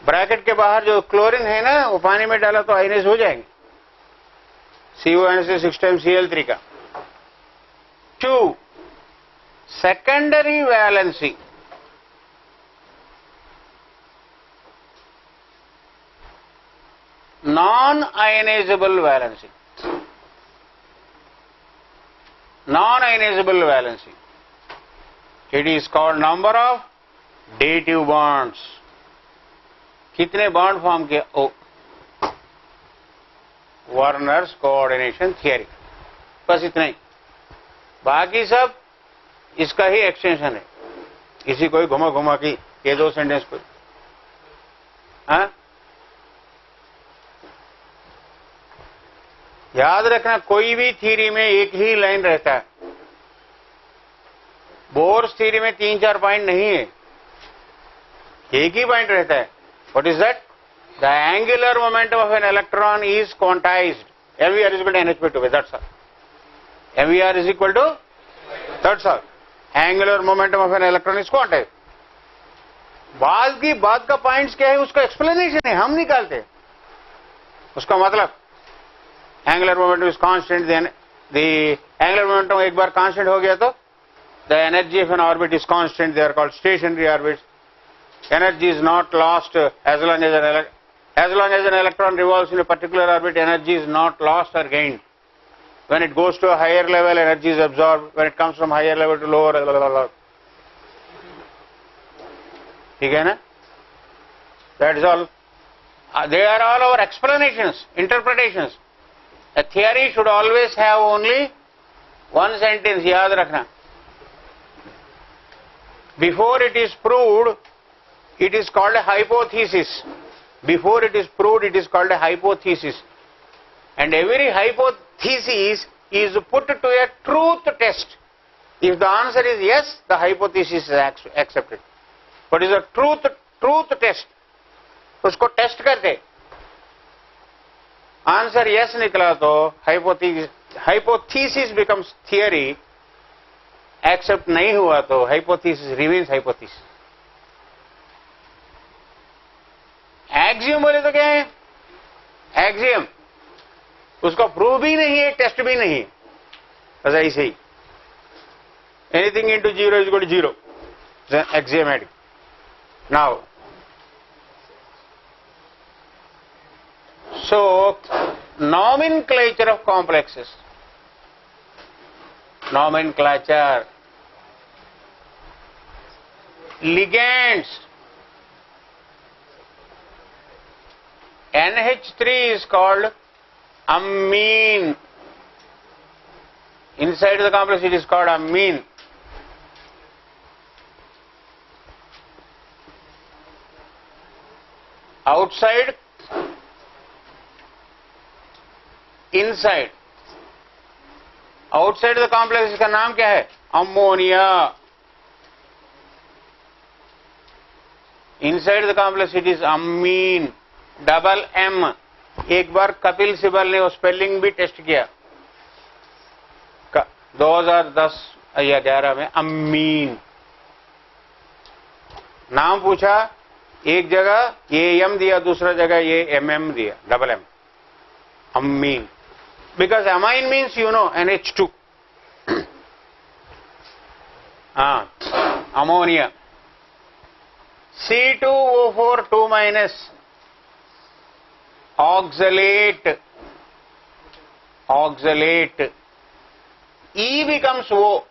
Bracket के बाहर जो chlorine है ना, वो पानी में डाला तो आयनाइज हो जाएंगे. CO से 6 times Cl3 का. 2, secondary valency. Non-ionizable valency. Non-ionizable valency. It is called number of dative bonds. कितने बॉन्ड फॉर्म किया? ओ, वर्नर्स कोऑर्डिनेशन थियरी. बस इतना ही. बाकी सब इसका ही एक्सटेंशन है. इसी को ही घुमा घुमा की ये दो सेंटेंस को. हाँ, याद रखना, कोई भी थ्योरी में एक ही लाइन रहता है. बोर्स थ्योरी में 3-4 पॉइंट नहीं है, एक ही पॉइंट रहता है. What is that? The angular momentum of an electron is quantized. MVR is equal to NH/2. That's all. MVR is equal to, that's all. Angular momentum of an electron is quantized. बाद का points क्या है, उसका explanation है, हम निकालते. उसका मतलब angular momentum is constant. The angular momentum एक बार कांस्टेंट हो गया तो the energy of an orbit is constant. They are called stationary orbits. Energy is not lost as long as an electron revolves in a particular orbit. Energy is not lost or gained. When it goes to a higher level, energy is absorbed. When it comes from higher level to lower, ठीक है ना? That is all. They are all our explanations, interpretations. A theory should always have only one sentence. याद रखना. Before it is proved, it is called a hypothesis. Before it is proved, it is called a hypothesis. And every hypothesis is put to a truth test. If the answer is yes, the hypothesis is accepted. What is a truth test? उसको test करते. Answer yes निकला तो hypothesis becomes theory. Accept नहीं हुआ तो hypothesis remains hypothesis. Axiom बोले तो क्या है? एक्सियम उसको प्रूव भी नहीं है, टेस्ट भी नहीं है, बस ऐसे ही. Anything into 0 is equal to 0. Axiomatic. Now so nomenclature of complexes. Nomenclature. Ligands. NH3 is called amine. Inside the complex it is called amine. Outside, inside. Outside the complex इसका नाम क्या है? Ammonia. Inside the complex it is amine. Double M. एक बार कपिल सिब्बल ने वो spelling भी test किया 2010 या 11 में. अमीन नाम पूछा, एक जगह ये M दिया, दूसरा जगह ये MM दिया, double M. Amine. Because amine means you know NH2. हाँ, ammonia. C2O4 2 minus. Oxalate. E becomes O.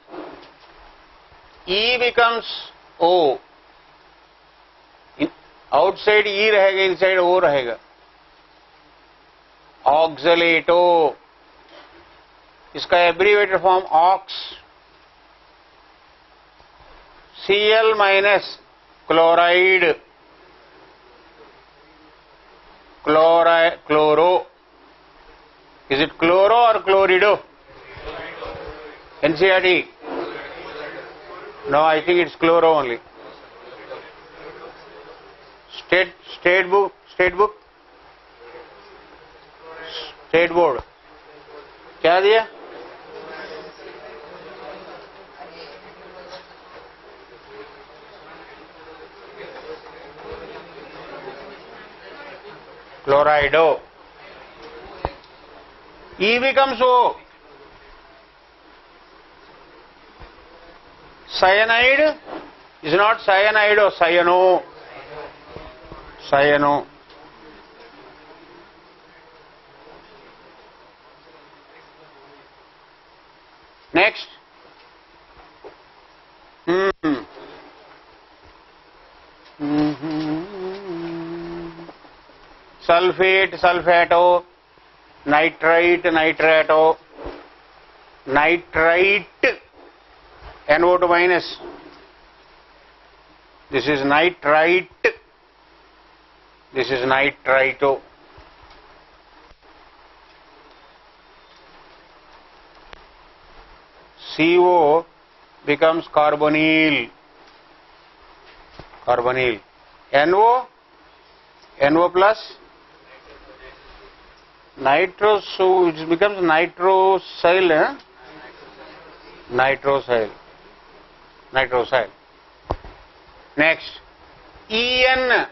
E becomes O. Outside E रहेगा, inside O रहेगा. Oxalato. इसका abbreviated form ox. Cl minus chloride, chloro. Is it chloro or chlorido? NCERT? No, I think it's chloro only. State book, state board. क्या दिया? Chlorido. E becomes O. Cyanide is not cyanide or cyano. Cyano. Next. Sulfate, sulfato. Nitrite, nitrato. Nitrite, NO2 minus. This is nitrite. This is nitrito. CO becomes carbonyl. Carbonyl. NO plus nitro, so it becomes nitrosyl. Nitrosyl. Next, EN,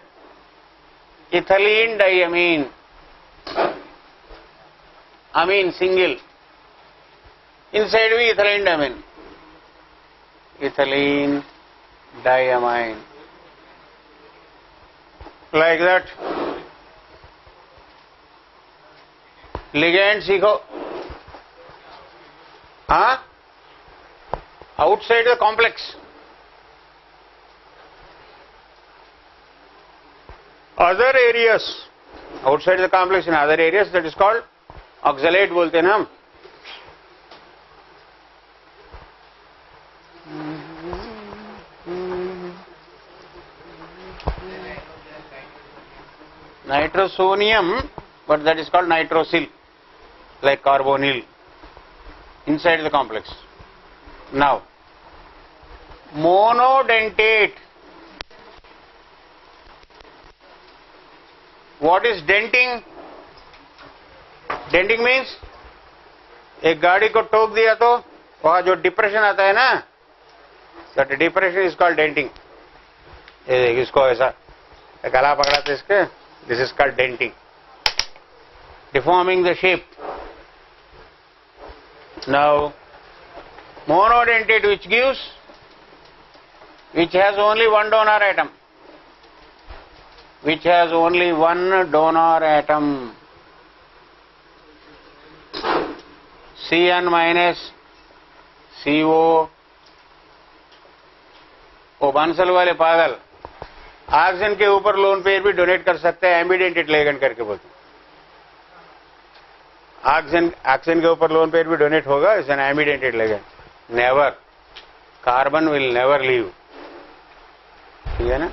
ethylene diamine. Amine single. Inside we ethylene diamine. Ethylene diamine. Like that. Ligand सीखो. हाँ? Outside the complex. Other areas. Outside the complex in other areas, that is called oxalate बोलते हैं ना हम. Nitrosonium, but that is called nitrosyl, like carbonyl, inside the complex. Now, monodentate. What is denting? Denting means एक गाड़ी को ठोक दिया तो वहाँ जो डिप्रेशन आता है ना, that depression is called denting. इसको ऐसा गला पकड़ा तो इसके, this is called denting. Deforming the shape. Now, monodentate which has only one donor atom. Which has only one donor atom. Cn minus CO. वो बांसल वाले पागल ऑक्सीजन के ऊपर लोन पेयर भी डोनेट कर सकते हैं, एम्बिडेंटेड लिगेंड करके बोलते हैं. ऑक्सीजन के ऊपर लोन पेयर भी डोनेट होगा, is an ambidentate ligand. Never. Carbon will never leave. ठीक है ना.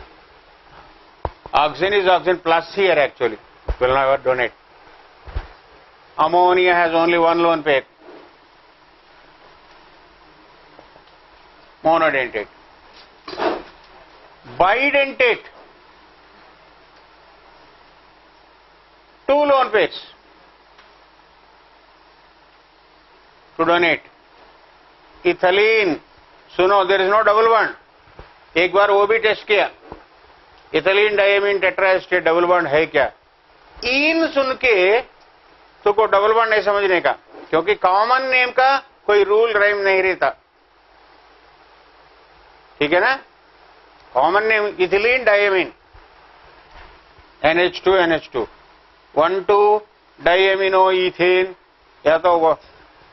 Oxygen is oxygen plus here actually, will never donate. Ammonia has only one lone pair. Monodentate. Bidentate. Two lone pairs to donate. Ethylene. सुनो, there is no double bond. एक बार वो भी test किया. Ethylene diamine टेट्राएस्टेट double bond है क्या? इन सुन के तो को डबल बॉन्ड नहीं समझने का, क्योंकि कॉमन नेम का कोई रूल राइम नहीं रहता. ठीक है ना. Common name ethylene diamine NH2 1,2 diamino ethane, या तो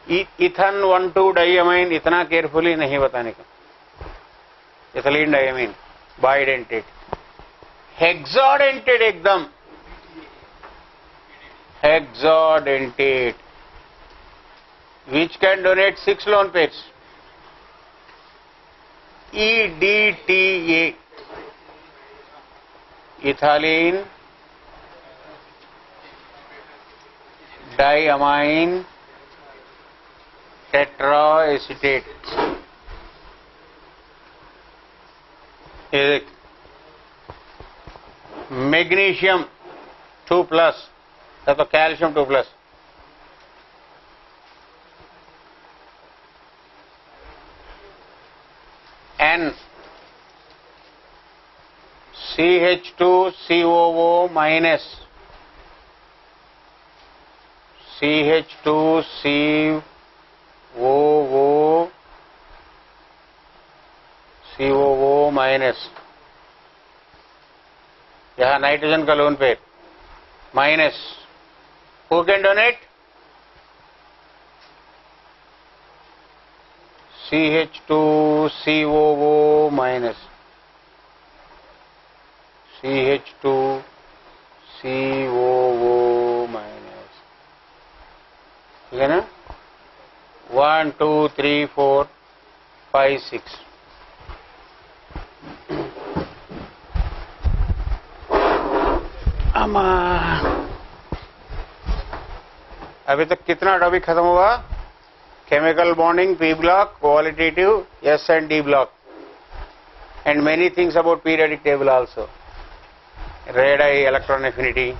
इथन 1,2 डाइअमाइन इतना केयरफुली नहीं बताने का. Ethylene diamine bidentate. हेक्साडेंटेट एकदम hexadentate which can donate 6 lone pairs. EDTA ethylene diamine tetraacetate. Magnesium 2 plus या तो calcium 2 plus. N CH2COO minus CH2COO minus. यहाँ नाइट्रोजन का lone pair minus. Who can donate? CH2COO minus. CH2COO minus. ठीक है ना? 1 2 3 4 5 6. अभी तक कितना टॉपिक खत्म हुआ? Chemical bonding P block, qualitative S and D block, and many things about periodic table also. Red eye electron affinity.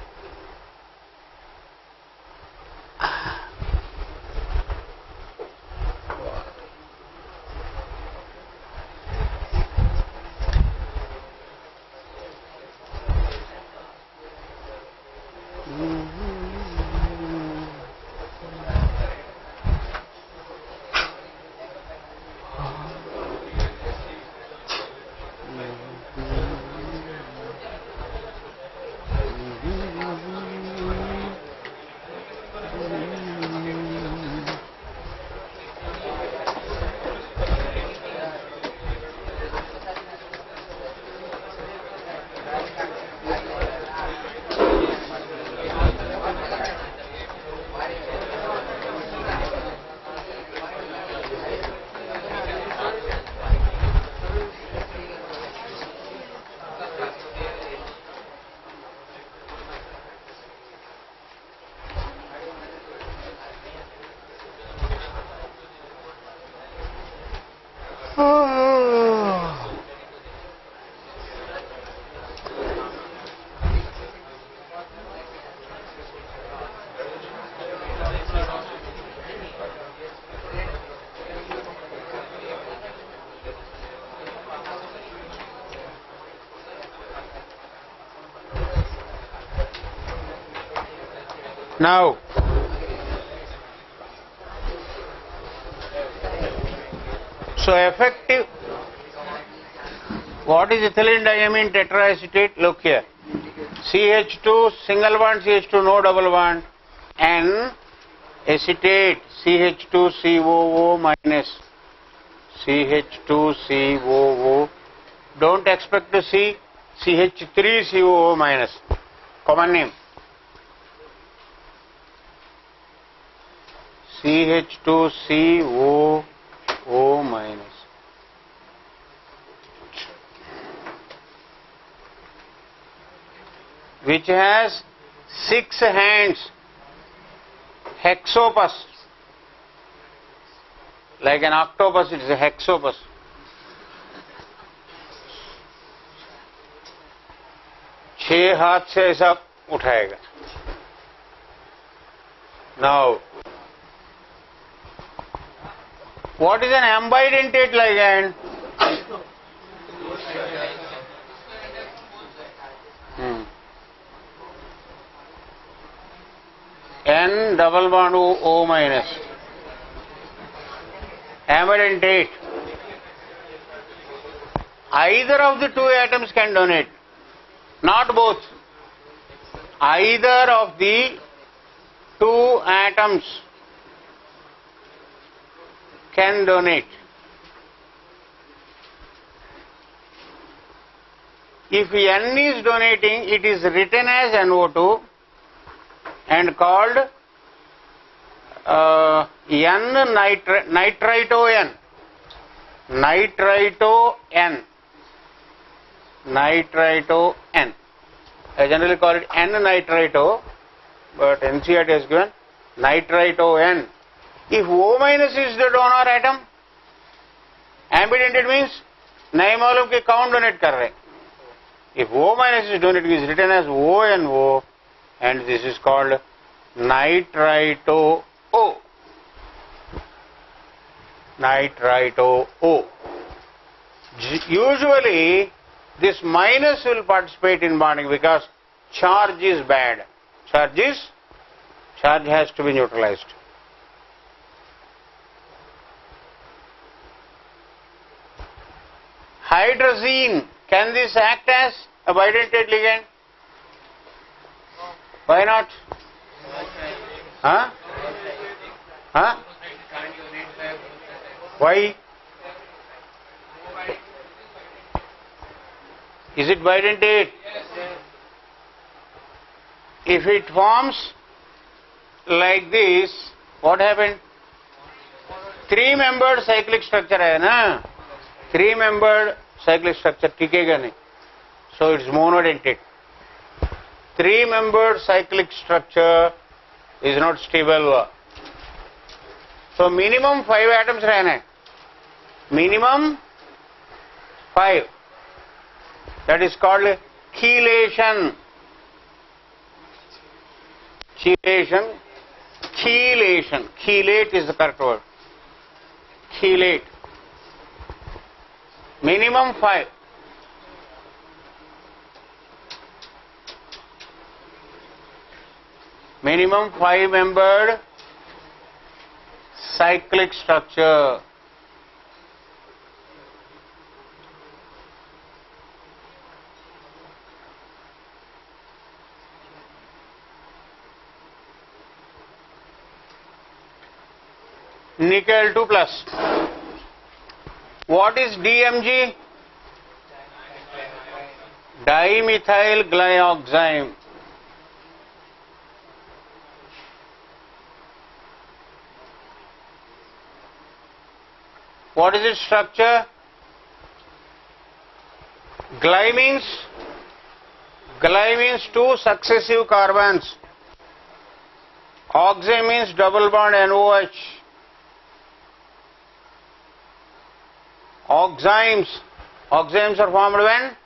Now, so effective, what is ethylene diamine tetraacetate? Look here, CH2 single bond, CH2 no double bond, N acetate CH2COO minus CH2COO. Don't expect to see CH3COO minus. Common name. CH2COO minus. Which has 6 hands, hexopus. Like an octopus, it is a hexopus. छह हाथ से ऐसा उठाएगा. Now, what is an ambidentate ligand? N double bond O minus. Ambidentate. Either of the two atoms can donate. Not both. Either of the two atoms can donate. If N is donating, it is written as NO2 and called nitrito-N. Nitrito-N. Nitrito-N. I generally call it N-nitrito, but NCERT has given nitrito-N. If O minus is the donor atom, ambidentate means नहीं मालूम कि कौन donate कर रहे. If O minus is donating, it is written as ONO, and this is called nitrito-O. Nitrito-O. Usually, this minus will participate in bonding because charge is bad. Charge has to be neutralized. Hydrazine, can this act as a bidentate ligand? Why not? Huh? Huh? Why? Is it bidentate? If it forms like this, what happened? Three-membered cyclic structure है ना? Three-membered cyclic structure टिकेगा नहीं. So it's monodentate. Three-membered cyclic structure is not stable. So minimum 5 atoms रहना है. Minimum 5. That is called chelation. Chelation. Chelation. Chelate is the correct word. Chelate. Minimum 5. Minimum 5-membered cyclic structure. Nickel 2 plus. What is DMG? Dimethyl glyoxime. What is its structure? Gly means 2 successive carbons. Oxime means double bond NOH. Oximes are formed when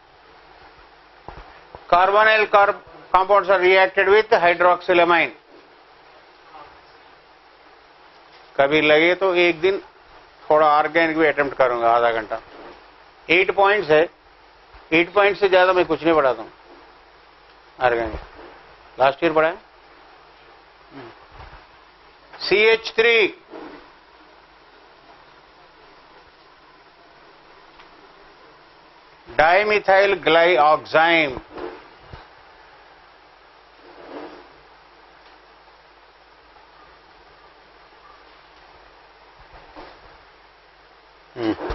carbonyl compounds are reacted with hydroxylamine. कभी लगे तो एक दिन थोड़ा organic भी attempt करूंगा, आधा घंटा. 8 पॉइंट्स है. 8 पॉइंट से ज्यादा मैं कुछ नहीं पढ़ाता हूँ ऑर्गेनिक. लास्ट ईयर पढ़ाया. CH3 dimethyl glyoxime.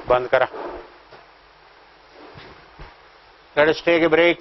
बंद करा. Let us take a break.